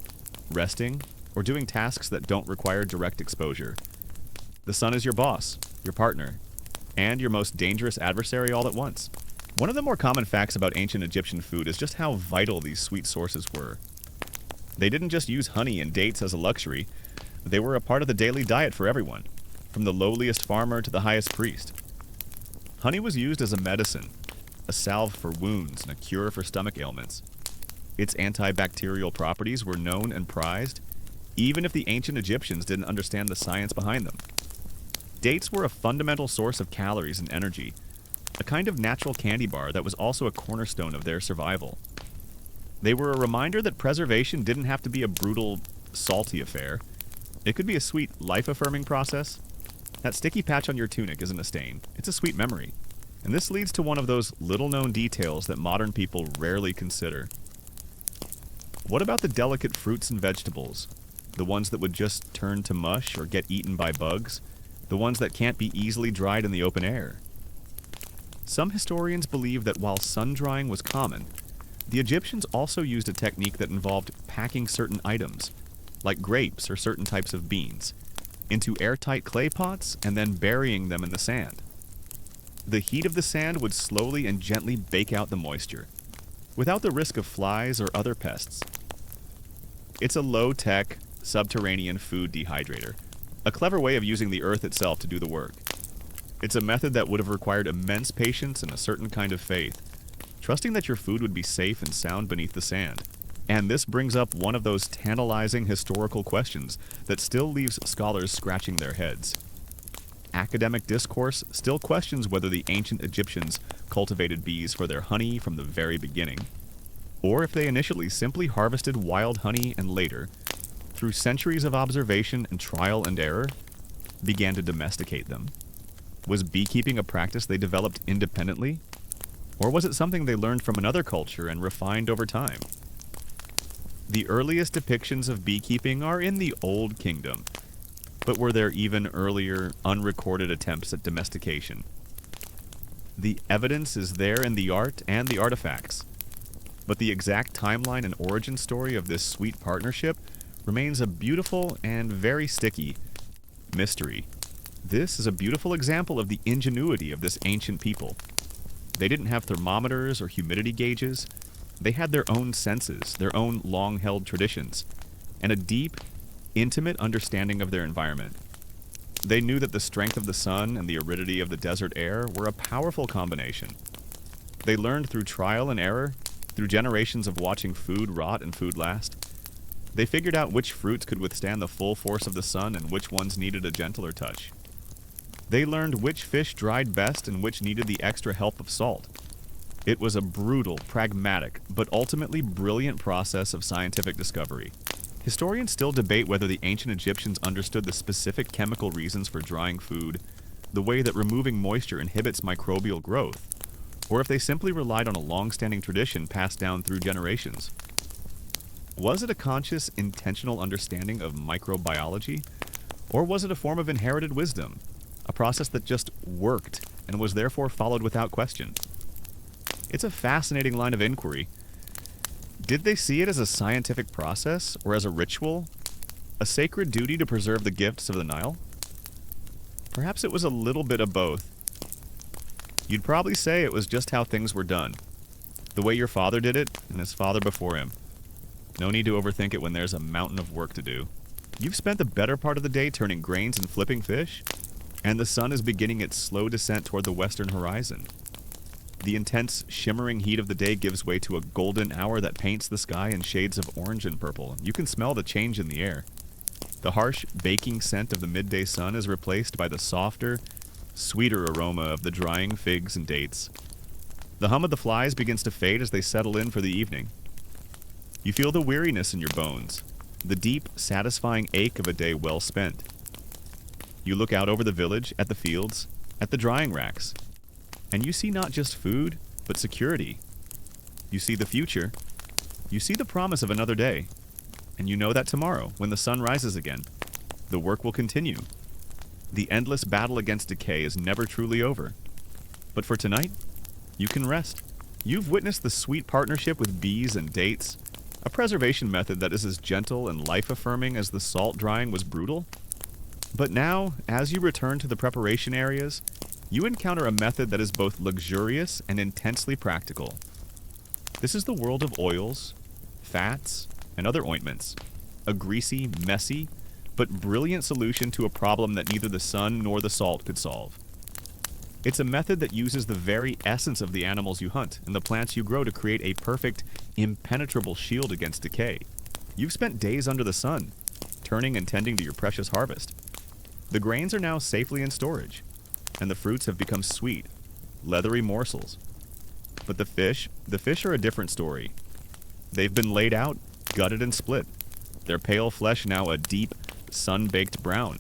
resting, or doing tasks that don't require direct exposure. The sun is your boss, your partner, and your most dangerous adversary all at once. One of the more common facts about ancient Egyptian food is just how vital these sweet sources were. They didn't just use honey and dates as a luxury, They were a part of the daily diet for everyone, from the lowliest farmer to the highest priest. Honey was used as a medicine, a salve for wounds and a cure for stomach ailments. Its antibacterial properties were known and prized, even if the ancient Egyptians didn't understand the science behind them. Dates were a fundamental source of calories and energy, a kind of natural candy bar that was also a cornerstone of their survival. They were a reminder that preservation didn't have to be a brutal, salty affair. It could be a sweet, life-affirming process. That sticky patch on your tunic isn't a stain. It's a sweet memory. And this leads to one of those little-known details that modern people rarely consider. What about the delicate fruits and vegetables? The ones that would just turn to mush or get eaten by bugs? The ones that can't be easily dried in the open air? Some historians believe that while sun-drying was common, the Egyptians also used a technique that involved packing certain items, like grapes or certain types of beans, into airtight clay pots and then burying them in the sand. The heat of the sand would slowly and gently bake out the moisture, without the risk of flies or other pests. It's a low-tech, subterranean food dehydrator, a clever way of using the earth itself to do the work. It's a method that would have required immense patience and a certain kind of faith, trusting that your food would be safe and sound beneath the sand. And this brings up one of those tantalizing historical questions that still leaves scholars scratching their heads. Academic discourse still questions whether the ancient Egyptians cultivated bees for their honey from the very beginning, or if they initially simply harvested wild honey and later, through centuries of observation and trial and error, began to domesticate them. Was beekeeping a practice they developed independently? Or was it something they learned from another culture and refined over time? The earliest depictions of beekeeping are in the Old Kingdom, but were there even earlier, unrecorded attempts at domestication? The evidence is there in the art and the artifacts, but the exact timeline and origin story of this sweet partnership remains a beautiful and very sticky mystery. This is a beautiful example of the ingenuity of this ancient people. They didn't have thermometers or humidity gauges. They had their own senses, their own long-held traditions, and a deep, intimate understanding of their environment. They knew that the strength of the sun and the aridity of the desert air were a powerful combination. They learned through trial and error, through generations of watching food rot and food last. They figured out which fruits could withstand the full force of the sun and which ones needed a gentler touch. They learned which fish dried best and which needed the extra help of salt. It was a brutal, pragmatic, but ultimately brilliant process of scientific discovery. Historians still debate whether the ancient Egyptians understood the specific chemical reasons for drying food, the way that removing moisture inhibits microbial growth, or if they simply relied on a long-standing tradition passed down through generations. Was it a conscious, intentional understanding of microbiology, or was it a form of inherited wisdom, a process that just worked and was therefore followed without question? It's a fascinating line of inquiry. Did they see it as a scientific process or as a ritual? A sacred duty to preserve the gifts of the Nile? Perhaps it was a little bit of both. You'd probably say it was just how things were done. The way your father did it, and his father before him. No need to overthink it when there's a mountain of work to do. You've spent the better part of the day turning grains and flipping fish, and the sun is beginning its slow descent toward the western horizon. The intense, shimmering heat of the day gives way to a golden hour that paints the sky in shades of orange and purple. You can smell the change in the air. The harsh, baking scent of the midday sun is replaced by the softer, sweeter aroma of the drying figs and dates. The hum of the flies begins to fade as they settle in for the evening. You feel the weariness in your bones, the deep, satisfying ache of a day well spent. You look out over the village, at the fields, at the drying racks, and you see not just food, but security. You see the future. You see the promise of another day. And you know that tomorrow, when the sun rises again, the work will continue. The endless battle against decay is never truly over. But for tonight, you can rest. You've witnessed the sweet partnership with bees and dates, a preservation method that is as gentle and life-affirming as the salt drying was brutal. But now, as you return to the preparation areas, you encounter a method that is both luxurious and intensely practical. This is the world of oils, fats, and other ointments. A greasy, messy, but brilliant solution to a problem that neither the sun nor the salt could solve. It's a method that uses the very essence of the animals you hunt and the plants you grow to create a perfect, impenetrable shield against decay. You've spent days under the sun, turning and tending to your precious harvest. The grains are now safely in storage, and the fruits have become sweet, leathery morsels. But the fish are a different story. They've been laid out, gutted and split. Their pale flesh now a deep, sun-baked brown.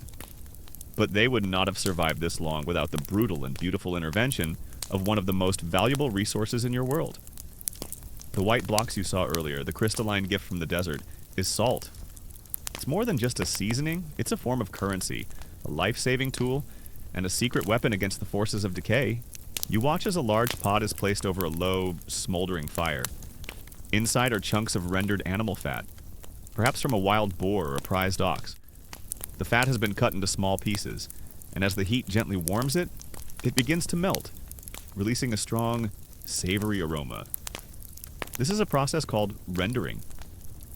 But they would not have survived this long without the brutal and beautiful intervention of one of the most valuable resources in your world. The white blocks you saw earlier, the crystalline gift from the desert, is salt. It's more than just a seasoning, it's a form of currency, a life-saving tool, and a secret weapon against the forces of decay. You watch as a large pot is placed over a low, smoldering fire. Inside are chunks of rendered animal fat, perhaps from a wild boar or a prized ox. The fat has been cut into small pieces, and as the heat gently warms it, it begins to melt, releasing a strong, savory aroma. This is a process called rendering,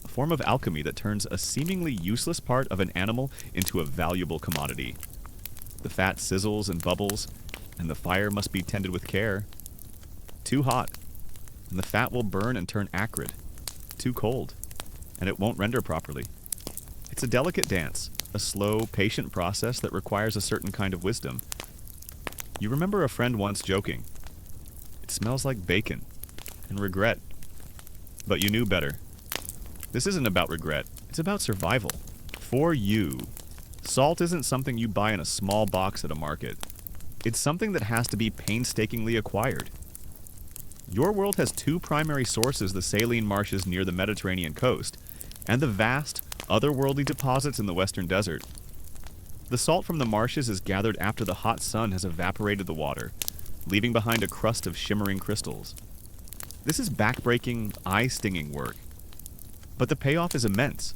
a form of alchemy that turns a seemingly useless part of an animal into a valuable commodity. The fat sizzles and bubbles, and the fire must be tended with care. Too hot, and the fat will burn and turn acrid. Too cold, and it won't render properly. It's a delicate dance, a slow, patient process that requires a certain kind of wisdom. You remember a friend once joking, "It smells like bacon," and regret. But you knew better. This isn't about regret, it's about survival. For you, salt isn't something you buy in a small box at a market. It's something that has to be painstakingly acquired. Your world has two primary sources: the saline marshes near the Mediterranean coast, and the vast, otherworldly deposits in the western desert. The salt from the marshes is gathered after the hot sun has evaporated the water, leaving behind a crust of shimmering crystals. This is backbreaking, eye-stinging work. But the payoff is immense.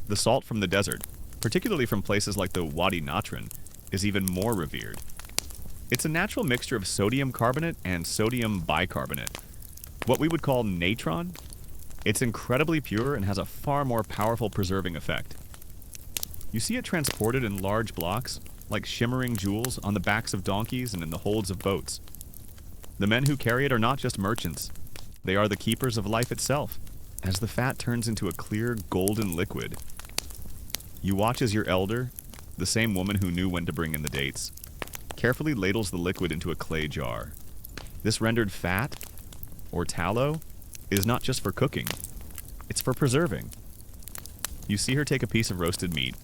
The salt from the desert, particularly from places like the Wadi Natron, is even more revered. It's a natural mixture of sodium carbonate and sodium bicarbonate, what we would call natron. It's incredibly pure and has a far more powerful preserving effect. You see it transported in large blocks, like shimmering jewels, on the backs of donkeys and in the holds of boats. The men who carry it are not just merchants. They are the keepers of life itself, as the fat turns into a clear, golden liquid. You watch as your elder, the same woman who knew when to bring in the dates, carefully ladles the liquid into a clay jar. This rendered fat, or tallow, is not just for cooking, it's for preserving. You see her take a piece of roasted meat,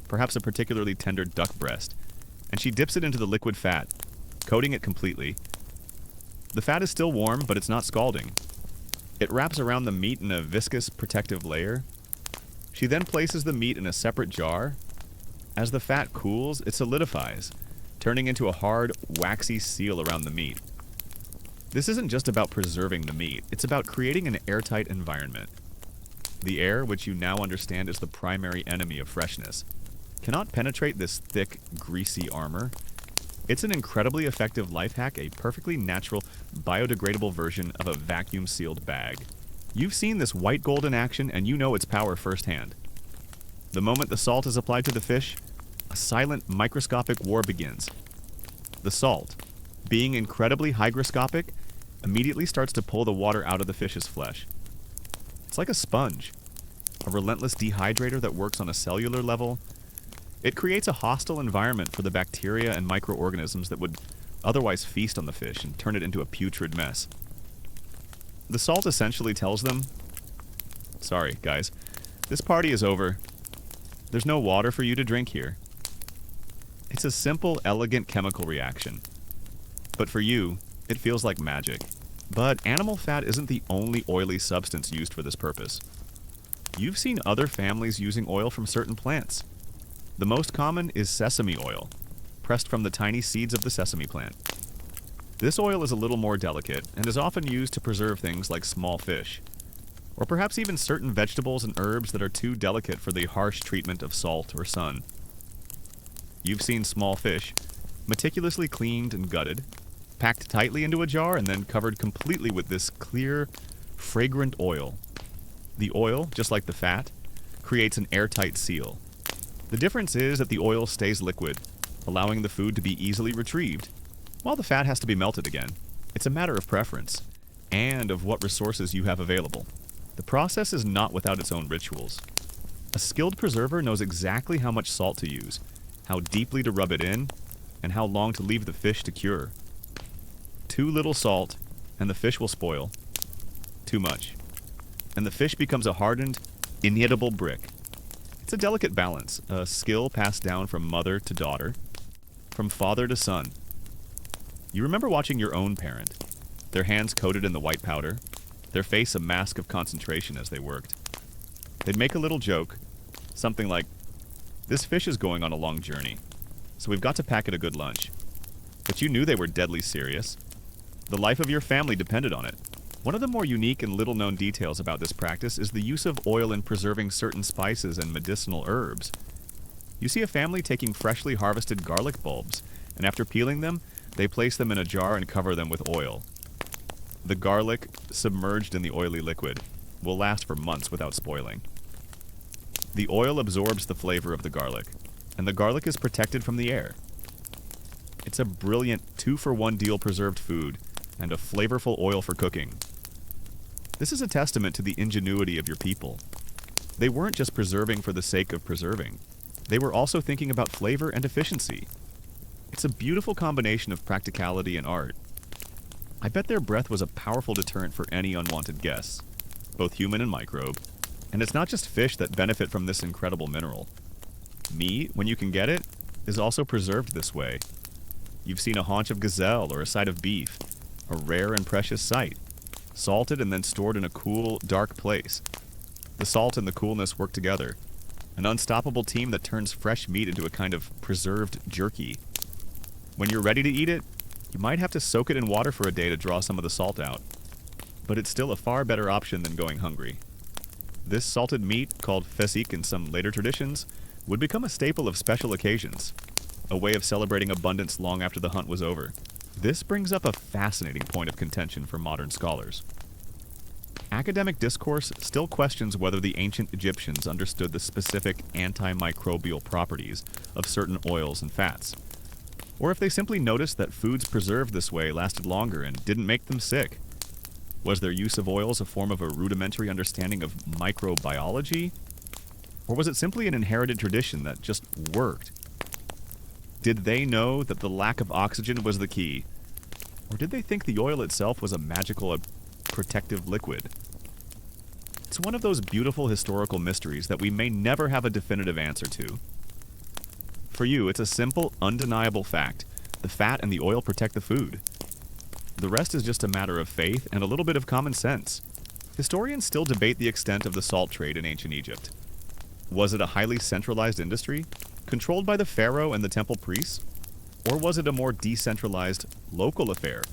perhaps a particularly tender duck breast, and she dips it into the liquid fat, coating it completely. The fat is still warm, but it's not scalding. It wraps around the meat in a viscous protective layer. She then places the meat in a separate jar. As the fat cools, it solidifies, turning into a hard, waxy seal around the meat. This isn't just about preserving the meat, it's about creating an airtight environment. The air, which you now understand is the primary enemy of freshness, cannot penetrate this thick, greasy armor. It's an incredibly effective life hack, a perfectly natural, biodegradable version of a vacuum-sealed bag. You've seen this white gold in action, and you know its power firsthand. The moment the salt is applied to the fish, a silent, microscopic war begins. The salt, being incredibly hygroscopic, immediately starts to pull the water out of the fish's flesh. It's like a sponge, a relentless dehydrator that works on a cellular level. It creates a hostile environment for the bacteria and microorganisms that would otherwise feast on the fish and turn it into a putrid mess. The salt essentially tells them, "Sorry, guys, this party is over. There's no water for you to drink here." It's a simple, elegant chemical reaction. But for you, it feels like magic. But animal fat isn't the only oily substance used for this purpose. You've seen other families using oil from certain plants. The most common is sesame oil, pressed from the tiny seeds of the sesame plant. This oil is a little more delicate and is often used to preserve things like small fish, or perhaps even certain vegetables and herbs that are too delicate for the harsh treatment of salt or sun. You've seen small fish, meticulously cleaned and gutted, packed tightly into a jar and then covered completely with this clear, fragrant oil. The oil, just like the fat, creates an airtight seal. The difference is that the oil stays liquid, allowing the food to be easily retrieved, while the fat has to be melted again. It's a matter of preference, and of what resources you have available. The process is not without its own rituals. A skilled preserver knows exactly how much salt to use, how deeply to rub it in, and how long to leave the fish to cure. Too little salt, and the fish will spoil. Too much, and the fish becomes a hardened, inedible brick. It's a delicate balance, a skill passed down from mother to daughter, from father to son. You remember watching your own parent, their hands coated in the white powder, their face a mask of concentration as they worked. They'd make a little joke, something like, "This fish is going on a long journey, so we've got to pack it a good lunch." But you knew they were deadly serious. The life of your family depended on it. One of the more unique and little-known details about this practice is the use of oil in preserving certain spices and medicinal herbs. You see a family taking freshly harvested garlic bulbs, and after peeling them, they place them in a jar and cover them with oil. The garlic, submerged in the oily liquid, will last for months without spoiling. The oil absorbs the flavor of the garlic, and the garlic is protected from the air. It's a brilliant 2-for-1 deal: preserved food and a flavorful oil for cooking. This is a testament to the ingenuity of your people. They weren't just preserving for the sake of preserving. They were also thinking about flavor and efficiency. It's a beautiful combination of practicality and art. I bet their breath was a powerful deterrent for any unwanted guests, both human and microbe. And it's not just fish that benefit from this incredible mineral. Meat, when you can get it, is also preserved this way. You've seen a haunch of gazelle or a side of beef, a rare and precious sight, salted and then stored in a cool, dark place. The salt and the coolness work together, an unstoppable team that turns fresh meat into a kind of preserved jerky. When you're ready to eat it, you might have to soak it in water for a day to draw some of the salt out, but it's still a far better option than going hungry. This salted meat, called fesik in some later traditions, would become a staple of special occasions, a way of celebrating abundance long after the hunt was over. This brings up a fascinating point of contention for modern scholars. Academic discourse still questions whether the ancient Egyptians understood the specific antimicrobial properties of certain oils and fats, or if they simply noticed that foods preserved this way lasted longer and didn't make them sick. Was their use of oils a form of a rudimentary understanding of microbiology? Or was it simply an inherited tradition that just worked? Did they know that the lack of oxygen was the key? Or did they think the oil itself was a magical, protective liquid? It's one of those beautiful historical mysteries that we may never have a definitive answer to. For you, it's a simple, undeniable fact. The fat and the oil protect the food. The rest is just a matter of faith and a little bit of common sense. Historians still debate the extent of the salt trade in ancient Egypt. Was it a highly centralized industry, controlled by the pharaoh and the temple priests? Or was it a more decentralized, local affair,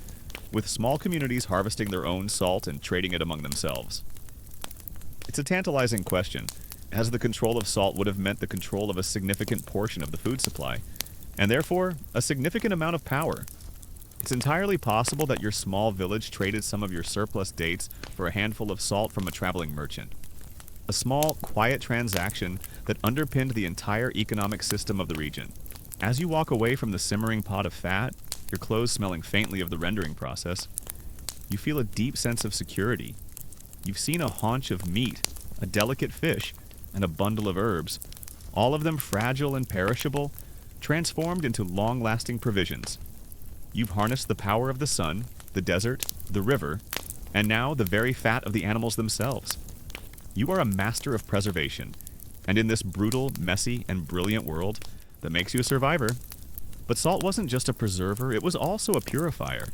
with small communities harvesting their own salt and trading it among themselves? It's a tantalizing question, as the control of salt would have meant the control of a significant portion of the food supply, and therefore a significant amount of power. It's entirely possible that your small village traded some of your surplus dates for a handful of salt from a traveling merchant. A small, quiet transaction that underpinned the entire economic system of the region. As you walk away from the simmering pot of fat, your clothes smelling faintly of the rendering process, you feel a deep sense of security. You've seen a haunch of meat, a delicate fish, and a bundle of herbs, all of them fragile and perishable, transformed into long-lasting provisions. You've harnessed the power of the sun, the desert, the river, and now the very fat of the animals themselves. You are a master of preservation, and in this brutal, messy, and brilliant world, that makes you a survivor. But salt wasn't just a preserver, it was also a purifier.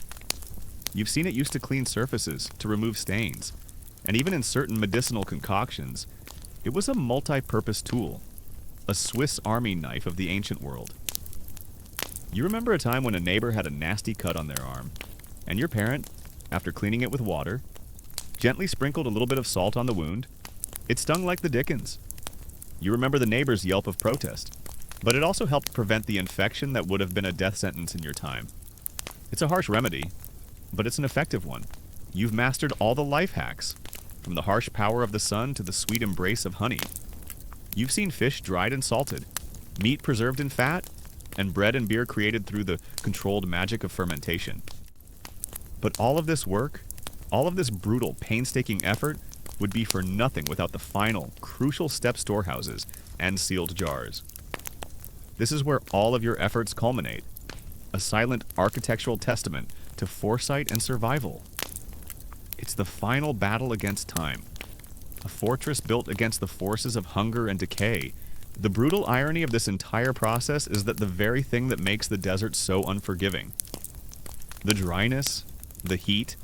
You've seen it used to clean surfaces, to remove stains, and even in certain medicinal concoctions, it was a multi-purpose tool, a Swiss Army knife of the ancient world. You remember a time when a neighbor had a nasty cut on their arm, and your parent, after cleaning it with water, gently sprinkled a little bit of salt on the wound. It stung like the dickens. You remember the neighbor's yelp of protest, but it also helped prevent the infection that would have been a death sentence in your time. It's a harsh remedy, but it's an effective one. You've mastered all the life hacks, from the harsh power of the sun to the sweet embrace of honey. You've seen fish dried and salted, meat preserved in fat, and bread and beer created through the controlled magic of fermentation. But all of this work, all of this brutal, painstaking effort, would be for nothing without the final, crucial step storehouses and sealed jars. This is where all of your efforts culminate, a silent architectural testament to foresight and survival. It's the final battle against time, a fortress built against the forces of hunger and decay. The brutal irony of this entire process is that the very thing that makes the desert so unforgiving, the dryness, the heat,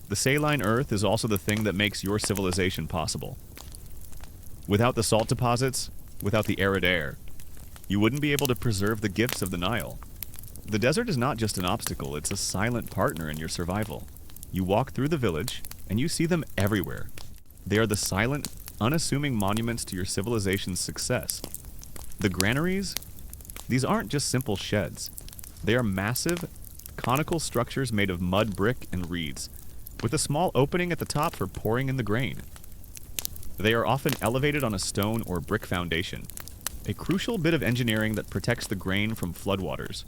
the saline earth is also the thing that makes your civilization possible. Without the salt deposits, without the arid air, you wouldn't be able to preserve the gifts of the Nile. The desert is not just an obstacle, it's a silent partner in your survival. You walk through the village, and you see them everywhere. They are the silent, unassuming monuments to your civilization's success. The granaries? These aren't just simple sheds. They are massive, conical structures made of mud brick and reeds, with a small opening at the top for pouring in the grain. They are often elevated on a stone or brick foundation, a crucial bit of engineering that protects the grain from floodwaters,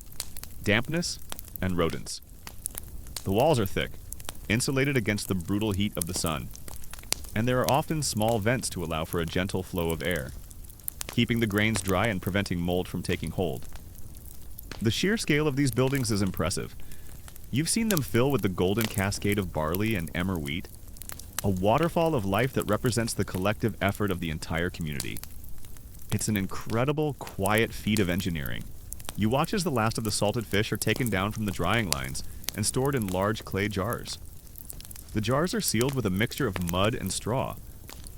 dampness, and rodents. The walls are thick, insulated against the brutal heat of the sun, and there are often small vents to allow for a gentle flow of air, keeping the grains dry and preventing mold from taking hold. The sheer scale of these buildings is impressive. You've seen them fill with the golden cascade of barley and emmer wheat, a waterfall of life that represents the collective effort of the entire community. It's an incredible, quiet feat of engineering. You watch as the last of the salted fish are taken down from the drying lines and stored in large clay jars. The jars are sealed with a mixture of mud and straw,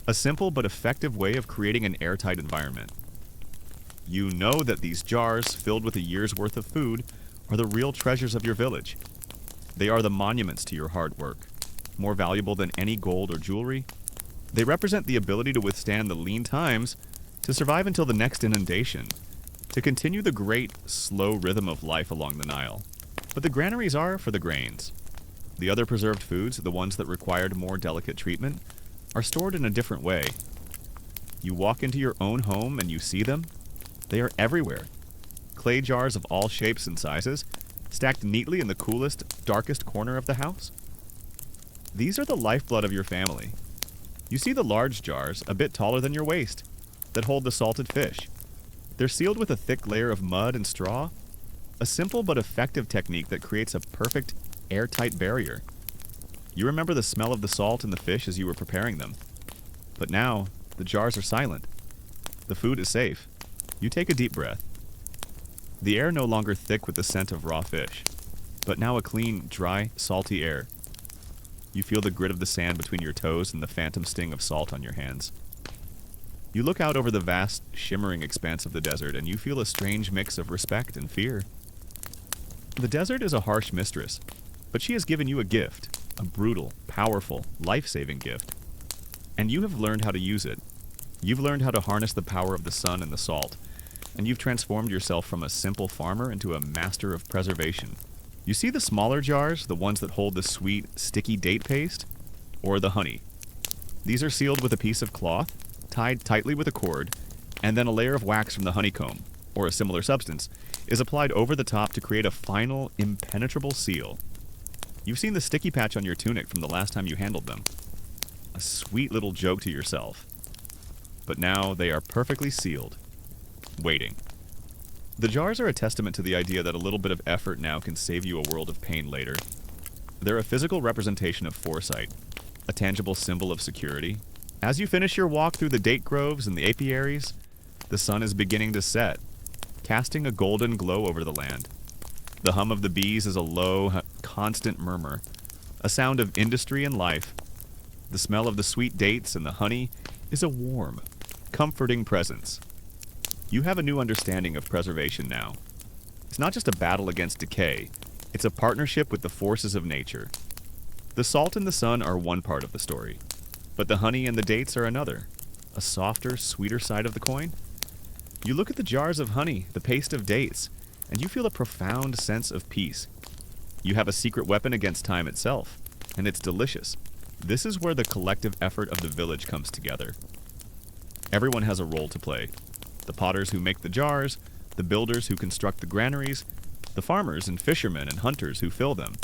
a simple but effective way of creating an airtight environment. You know that these jars, filled with a year's worth of food, are the real treasures of your village. They are the monuments to your hard work, more valuable than any gold or jewelry. They represent the ability to withstand the lean times, to survive until the next inundation, to continue the great, slow rhythm of life along the Nile. But the granaries are for the grains. The other preserved foods, the ones that required more delicate treatment, are stored in a different way. You walk into your own home and you see them. They are everywhere. Clay jars of all shapes and sizes, stacked neatly in the coolest, darkest corner of the house. These are the lifeblood of your family. You see the large jars, a bit taller than your waist, that hold the salted fish. They're sealed with a thick layer of mud and straw, a simple but effective technique that creates a perfect, airtight barrier. You remember the smell of the salt in the fish as you were preparing them. But now, the jars are silent. The food is safe. You take a deep breath. The air no longer thick with the scent of raw fish, but now a clean, dry, salty air. You feel the grit of the sand between your toes and the phantom sting of salt on your hands. You look out over the vast, shimmering expanse of the desert, and you feel a strange mix of respect and fear. The desert is a harsh mistress, but she has given you a gift, a brutal, powerful, life-saving gift. And you have learned how to use it. You've learned how to harness the power of the sun and the salt, and you've transformed yourself from a simple farmer into a master of preservation. You see the smaller jars, the ones that hold the sweet, sticky date paste, or the honey. These are sealed with a piece of cloth, tied tightly with a cord, and then a layer of wax from the honeycomb, or a similar substance, is applied over the top to create a final, impenetrable seal. You've seen the sticky patch on your tunic from the last time you handled them. A sweet little joke to yourself. But now they are perfectly sealed, waiting. The jars are a testament to the idea that a little bit of effort now can save you a world of pain later. They're a physical representation of foresight, a tangible symbol of security. As you finish your walk through the date groves and the apiaries, the sun is beginning to set, casting a golden glow over the land. The hum of the bees is a low, constant murmur, a sound of industry and life. The smell of the sweet dates and the honey is a warm, comforting presence. You have a new understanding of preservation now. It's not just a battle against decay, it's a partnership with the forces of nature. The salt and the sun are one part of the story, but the honey and the dates are another, a softer, sweeter side of the coin. You look at the jars of honey, the paste of dates, and you feel a profound sense of peace. You have a secret weapon against time itself, and it's delicious. This is where the collective effort of the village comes together. Everyone has a role to play. The potters who make the jars, the builders who construct the granaries, the farmers and fishermen and hunters who fill them.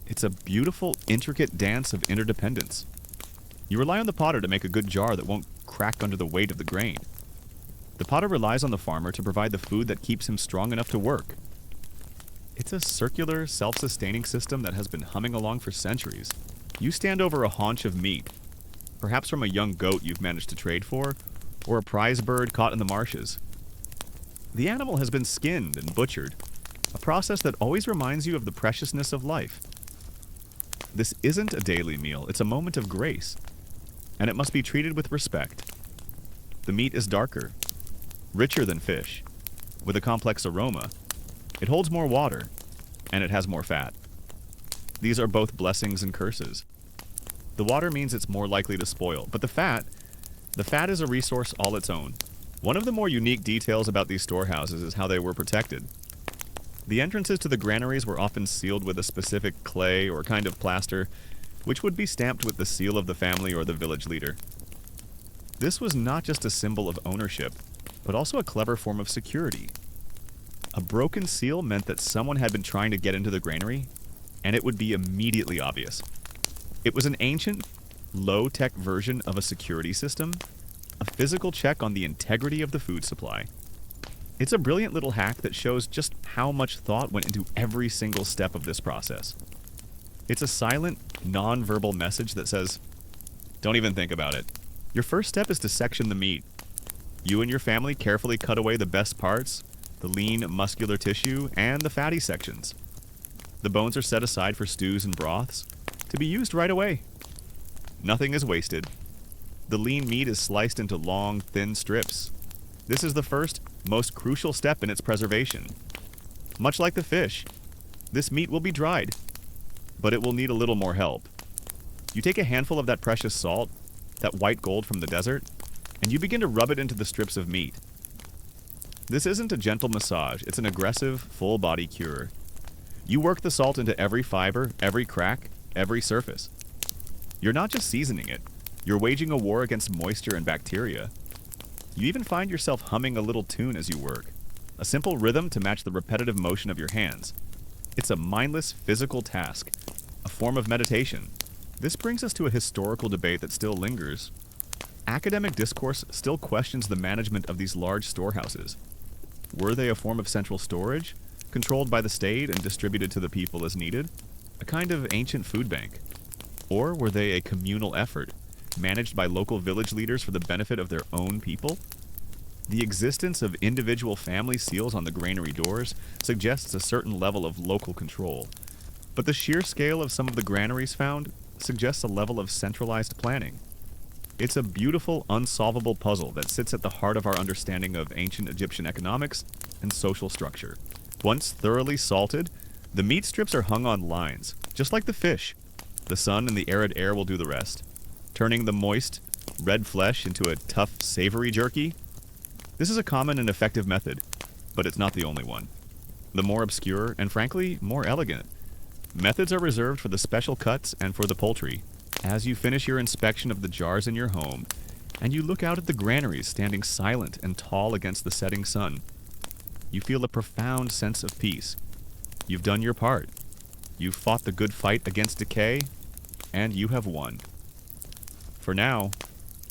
It's a beautiful, intricate dance of interdependence. You rely on the potter to make a good jar that won't crack under the weight of the grain. The potter relies on the farmer to provide the food that keeps him strong enough to work. It's a circular, self-sustaining system that has been humming along for centuries. You stand over a haunch of meat, perhaps from a young goat you've managed to trade for, or a prize bird caught in the marshes. The animal has been skinned and butchered, a process that always reminds you of the preciousness of life. This isn't a daily meal, it's a moment of grace, and it must be treated with respect. The meat is darker, richer than fish, with a complex aroma. It holds more water, and it has more fat. These are both blessings and curses. The water means it's more likely to spoil, but the fat is a resource all its own. One of the more unique details about these storehouses is how they were protected. The entrances to the granaries were often sealed with a specific clay or kind of plaster, which would be stamped with the seal of the family or the village leader. This was not just a symbol of ownership, but also a clever form of security. A broken seal meant that someone had been trying to get into the granary, and it would be immediately obvious. It was an ancient, low-tech version of a security system, a physical check on the integrity of the food supply. It's a brilliant little hack that shows just how much thought went into every single step of this process. It's a silent, non-verbal message that says, don't even think about it. Your first step is to section the meat. You and your family carefully cut away the best parts, the lean, muscular tissue, and the fatty sections. The bones are set aside for stews and broths, to be used right away. Nothing is wasted. The lean meat is sliced into long, thin strips. This is the first, most crucial step in its preservation. Much like the fish, this meat will be dried, but it will need a little more help. You take a handful of that precious salt, that white gold from the desert, and you begin to rub it into the strips of meat. This isn't a gentle massage, it's an aggressive, full-body cure. You work the salt into every fiber, every crack, every surface. You're not just seasoning it, you're waging a war against moisture and bacteria. You even find yourself humming a little tune as you work, a simple rhythm to match the repetitive motion of your hands. It's a mindless physical task, a form of meditation. This brings us to a historical debate that still lingers. Academic discourse still questions the management of these large storehouses. Were they a form of central storage, controlled by the state and distributed to the people as needed? A kind of ancient food bank? Or were they a communal effort, managed by local village leaders for the benefit of their own people? The existence of individual family seals on the granary doors suggests a certain level of local control, but the sheer scale of some of the granaries found suggests a level of centralized planning. It's a beautiful, unsolvable puzzle that sits at the heart of our understanding of ancient Egyptian economics and social structure. Once thoroughly salted, the meat strips are hung on lines, just like the fish. The sun and the arid air will do the rest, turning the moist, red flesh into a tough, savory jerky. This is a common and effective method, but it's not the only one. The more obscure, and frankly, more elegant, methods are reserved for the special cuts and for the poultry. As you finish your inspection of the jars in your home, and you look out at the granaries standing silent and tall against the setting sun, you feel a profound sense of peace. You've done your part. You've fought the good fight against decay, and you have won. For now,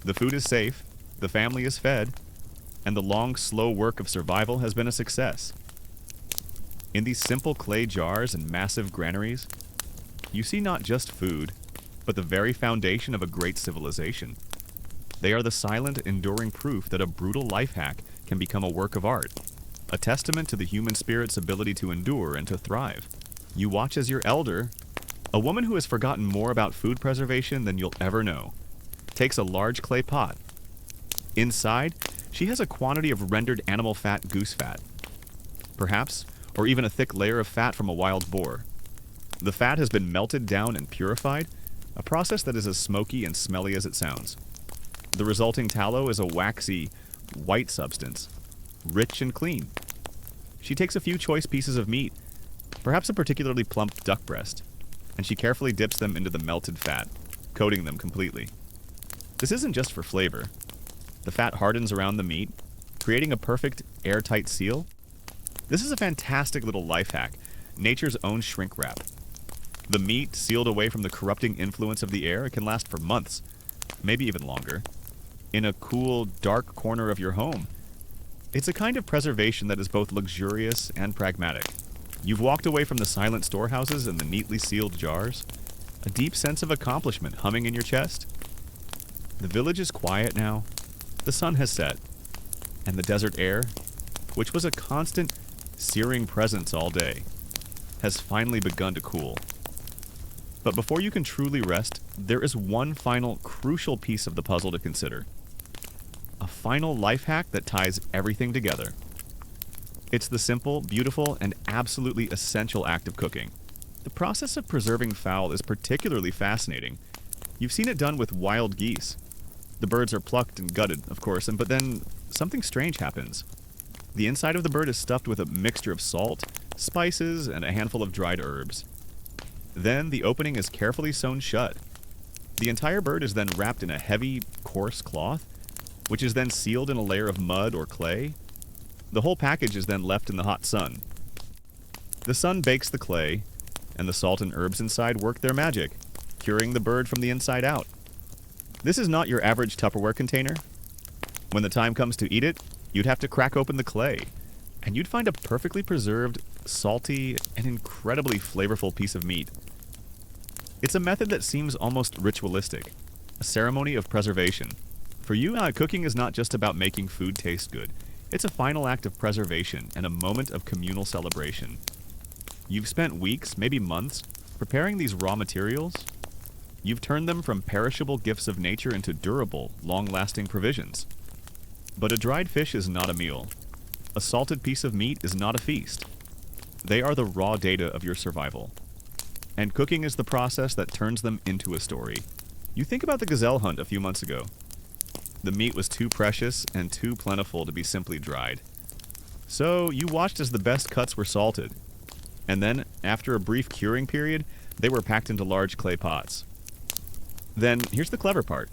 the food is safe, the family is fed, and the long, slow work of survival has been a success. In these simple clay jars and massive granaries, you see not just food, but the very foundation of a great civilization. They are the silent, enduring proof that a brutal life hack can become a work of art, a testament to the human spirit's ability to endure and to thrive. You watch as your elder, a woman who has forgotten more about food preservation than you'll ever know, takes a large clay pot. Inside, she has a quantity of rendered animal fat, goose fat, perhaps, or even a thick layer of fat from a wild boar. The fat has been melted down and purified, a process that is as smoky and smelly as it sounds. The resulting tallow is a waxy, white substance, rich and clean. She takes a few choice pieces of meat, perhaps a particularly plump duck breast, and she carefully dips them into the melted fat, coating them completely. This isn't just for flavor. The fat hardens around the meat, creating a perfect airtight seal? This is a fantastic little life hack, nature's own shrink wrap. The meat, sealed away from the corrupting influence of the air, can last for months, maybe even longer, in a cool, dark corner of your home. It's a kind of preservation that is both luxurious and pragmatic. You've walked away from the silent storehouses and the neatly sealed jars, a deep sense of accomplishment humming in your chest. The village is quiet now, the sun has set, and the desert air, which was a constant, searing presence all day, has finally begun to cool. But before you can truly rest, there is one final crucial piece of the puzzle to consider. A final life hack that ties everything together. It's the simple, beautiful, and absolutely essential act of cooking. The process of preserving fowl is particularly fascinating. You've seen it done with wild geese. The birds are plucked and gutted, of course, but then something strange happens. The inside of the bird is stuffed with a mixture of salt, spices, and a handful of dried herbs. Then the opening is carefully sewn shut. The entire bird is then wrapped in a heavy, coarse cloth, which is then sealed in a layer of mud or clay. The whole package is then left in the hot sun. The sun bakes the clay, and the salt and herbs inside work their magic, curing the bird from the inside out. This is not your average Tupperware container. When the time comes to eat it, you'd have to crack open the clay, and you'd find a perfectly preserved, salty, and incredibly flavorful piece of meat. It's a method that seems almost ritualistic, a ceremony of preservation. For you, cooking is not just about making food taste good. It's a final act of preservation and a moment of communal celebration. You've spent weeks, maybe months, preparing these raw materials. You've turned them from perishable gifts of nature into durable, long-lasting provisions. But a dried fish is not a meal. A salted piece of meat is not a feast. They are the raw data of your survival. And cooking is the process that turns them into a story. You think about the gazelle hunt a few months ago. The meat was too precious and too plentiful to be simply dried. So you watched as the best cuts were salted. And then, after a brief curing period, they were packed into large clay pots. Then, here's the clever part.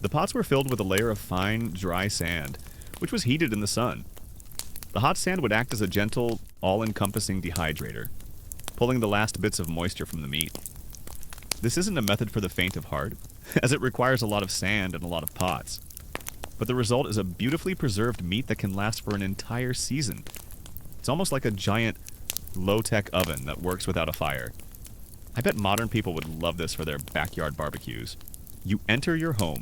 The pots were filled with a layer of fine, dry sand, which was heated in the sun. The hot sand would act as a gentle, all-encompassing dehydrator, pulling the last bits of moisture from the meat. This isn't a method for the faint of heart, as it requires a lot of sand and a lot of pots. But the result is a beautifully preserved meat that can last for an entire season. It's almost like a giant, low-tech oven that works without a fire. I bet modern people would love this for their backyard barbecues. You enter your home,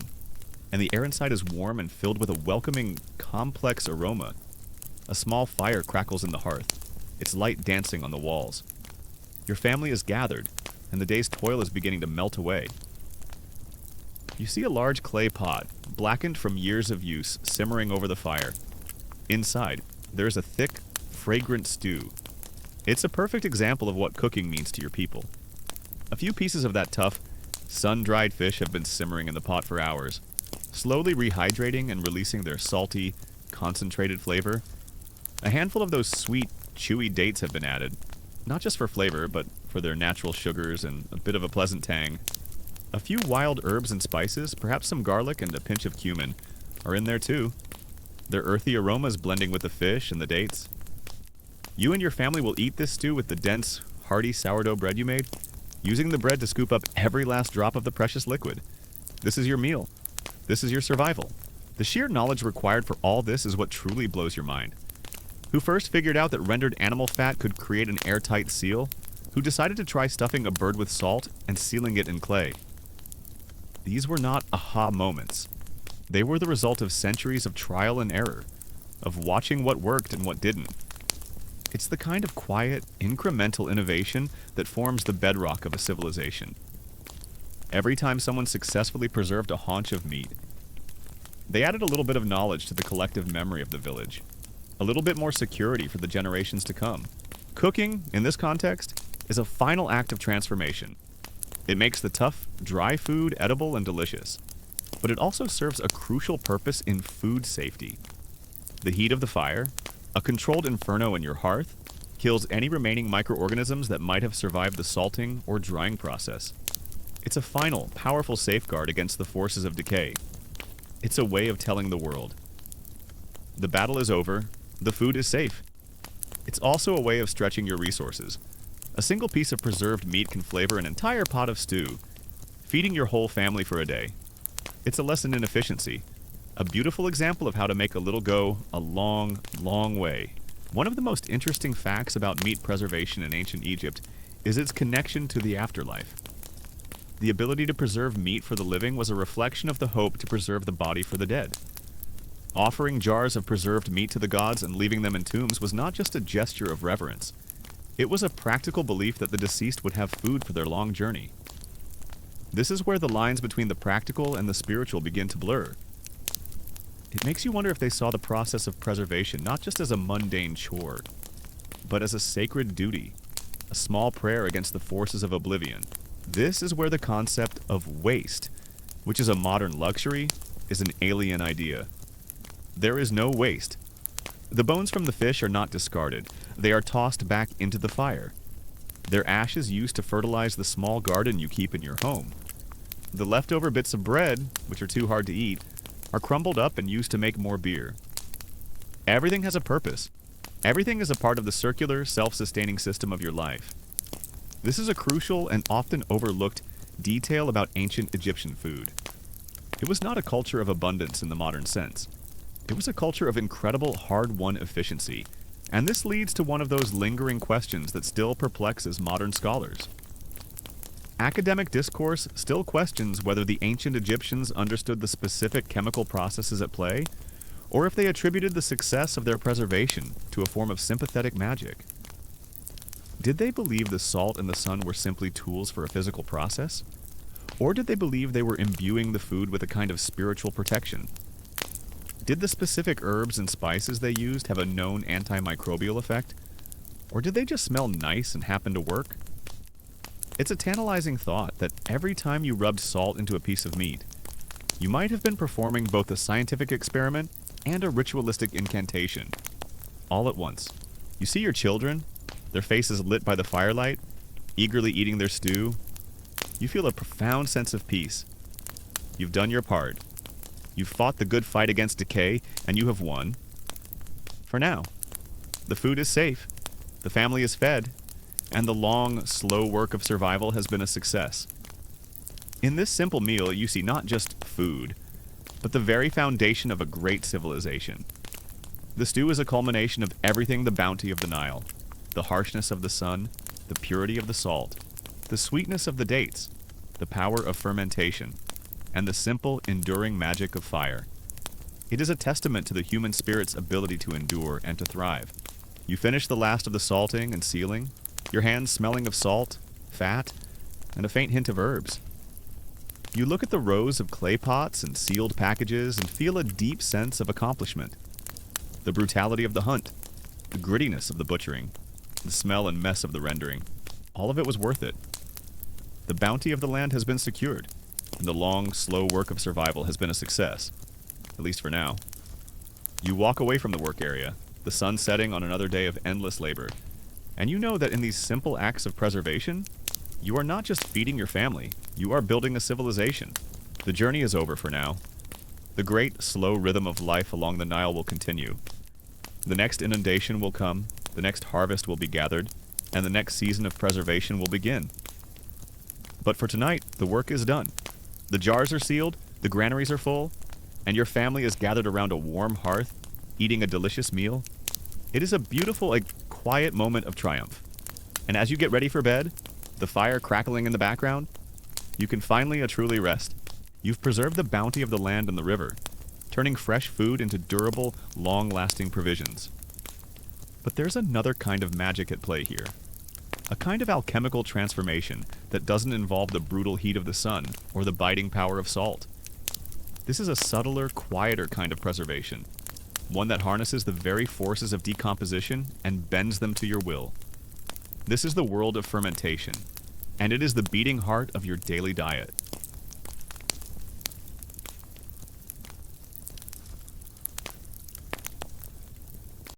and the air inside is warm and filled with a welcoming, complex aroma. A small fire crackles in the hearth, its light dancing on the walls. Your family is gathered, and the day's toil is beginning to melt away. You see a large clay pot, blackened from years of use, simmering over the fire. Inside, there is a thick, fragrant stew. It's a perfect example of what cooking means to your people. A few pieces of that tough, sun-dried fish have been simmering in the pot for hours, slowly rehydrating and releasing their salty, concentrated flavor. A handful of those sweet, chewy dates have been added, not just for flavor, but for their natural sugars and a bit of a pleasant tang. A few wild herbs and spices, perhaps some garlic and a pinch of cumin, are in there too. Their earthy aromas blending with the fish and the dates. You and your family will eat this stew with the dense, hearty sourdough bread you made, using the bread to scoop up every last drop of the precious liquid. This is your meal. This is your survival. The sheer knowledge required for all this is what truly blows your mind. Who first figured out that rendered animal fat could create an airtight seal? Who decided to try stuffing a bird with salt and sealing it in clay? These were not aha moments. They were the result of centuries of trial and error, of watching what worked and what didn't. It's the kind of quiet, incremental innovation that forms the bedrock of a civilization. Every time someone successfully preserved a haunch of meat, they added a little bit of knowledge to the collective memory of the village, a little bit more security for the generations to come. Cooking, in this context, is a final act of transformation. It makes the tough, dry food edible and delicious, but it also serves a crucial purpose in food safety. The heat of the fire, a controlled inferno in your hearth, kills any remaining microorganisms that might have survived the salting or drying process. It's a final, powerful safeguard against the forces of decay. It's a way of telling the world, The battle is over. The food is safe. It's also a way of stretching your resources. A single piece of preserved meat can flavor an entire pot of stew, feeding your whole family for a day. It's a lesson in efficiency, a beautiful example of how to make a little go a long, long way. One of the most interesting facts about meat preservation in ancient Egypt is its connection to the afterlife. The ability to preserve meat for the living was a reflection of the hope to preserve the body for the dead. Offering jars of preserved meat to the gods and leaving them in tombs was not just a gesture of reverence. It was a practical belief that the deceased would have food for their long journey. This is where the lines between the practical and the spiritual begin to blur. It makes you wonder if they saw the process of preservation not just as a mundane chore, but as a sacred duty, a small prayer against the forces of oblivion. This is where the concept of waste, which is a modern luxury, is an alien idea. There is no waste. The bones from the fish are not discarded. They are tossed back into the fire. Their ashes used to fertilize the small garden you keep in your home. The leftover bits of bread, which are too hard to eat, are crumbled up and used to make more beer. Everything has a purpose. Everything is a part of the circular, self-sustaining system of your life. This is a crucial and often overlooked detail about ancient Egyptian food. It was not a culture of abundance in the modern sense. It was a culture of incredible hard-won efficiency, and this leads to one of those lingering questions that still perplexes modern scholars. Academic discourse still questions whether the ancient Egyptians understood the specific chemical processes at play, or if they attributed the success of their preservation to a form of sympathetic magic. Did they believe the salt and the sun were simply tools for a physical process? Or did they believe they were imbuing the food with a kind of spiritual protection? Did the specific herbs and spices they used have a known antimicrobial effect? Or did they just smell nice and happen to work? It's a tantalizing thought that every time you rubbed salt into a piece of meat, you might have been performing both a scientific experiment and a ritualistic incantation, all at once. You see your children, their faces lit by the firelight, eagerly eating their stew. You feel a profound sense of peace. You've done your part. You've fought the good fight against decay, and you have won. For now. The food is safe, the family is fed, and the long, slow work of survival has been a success. In this simple meal, you see not just food, but the very foundation of a great civilization. The stew is a culmination of everything: the bounty of the Nile, the harshness of the sun, the purity of the salt, the sweetness of the dates, the power of fermentation, and the simple, enduring magic of fire. It is a testament to the human spirit's ability to endure and to thrive. You finish the last of the salting and sealing, your hands smelling of salt, fat, and a faint hint of herbs. You look at the rows of clay pots and sealed packages and feel a deep sense of accomplishment. The brutality of the hunt, the grittiness of the butchering, the smell and mess of the rendering, all of it was worth it. The bounty of the land has been secured, and the long, slow work of survival has been a success, at least for now. You walk away from the work area, the sun setting on another day of endless labor, and you know that in these simple acts of preservation, you are not just feeding your family, you are building a civilization. The journey is over for now. The great, slow rhythm of life along the Nile will continue. The next inundation will come, the next harvest will be gathered, and the next season of preservation will begin. But for tonight, the work is done. The jars are sealed, the granaries are full, and your family is gathered around a warm hearth, eating a delicious meal. It is a beautiful, quiet moment of triumph. And as you get ready for bed, the fire crackling in the background, you can finally truly rest. You've preserved the bounty of the land and the river, turning fresh food into durable, long-lasting provisions. But there's another kind of magic at play here. A kind of alchemical transformation that doesn't involve the brutal heat of the sun or the biting power of salt. This is a subtler, quieter kind of preservation, one that harnesses the very forces of decomposition and bends them to your will. This is the world of fermentation, and it is the beating heart of your daily diet.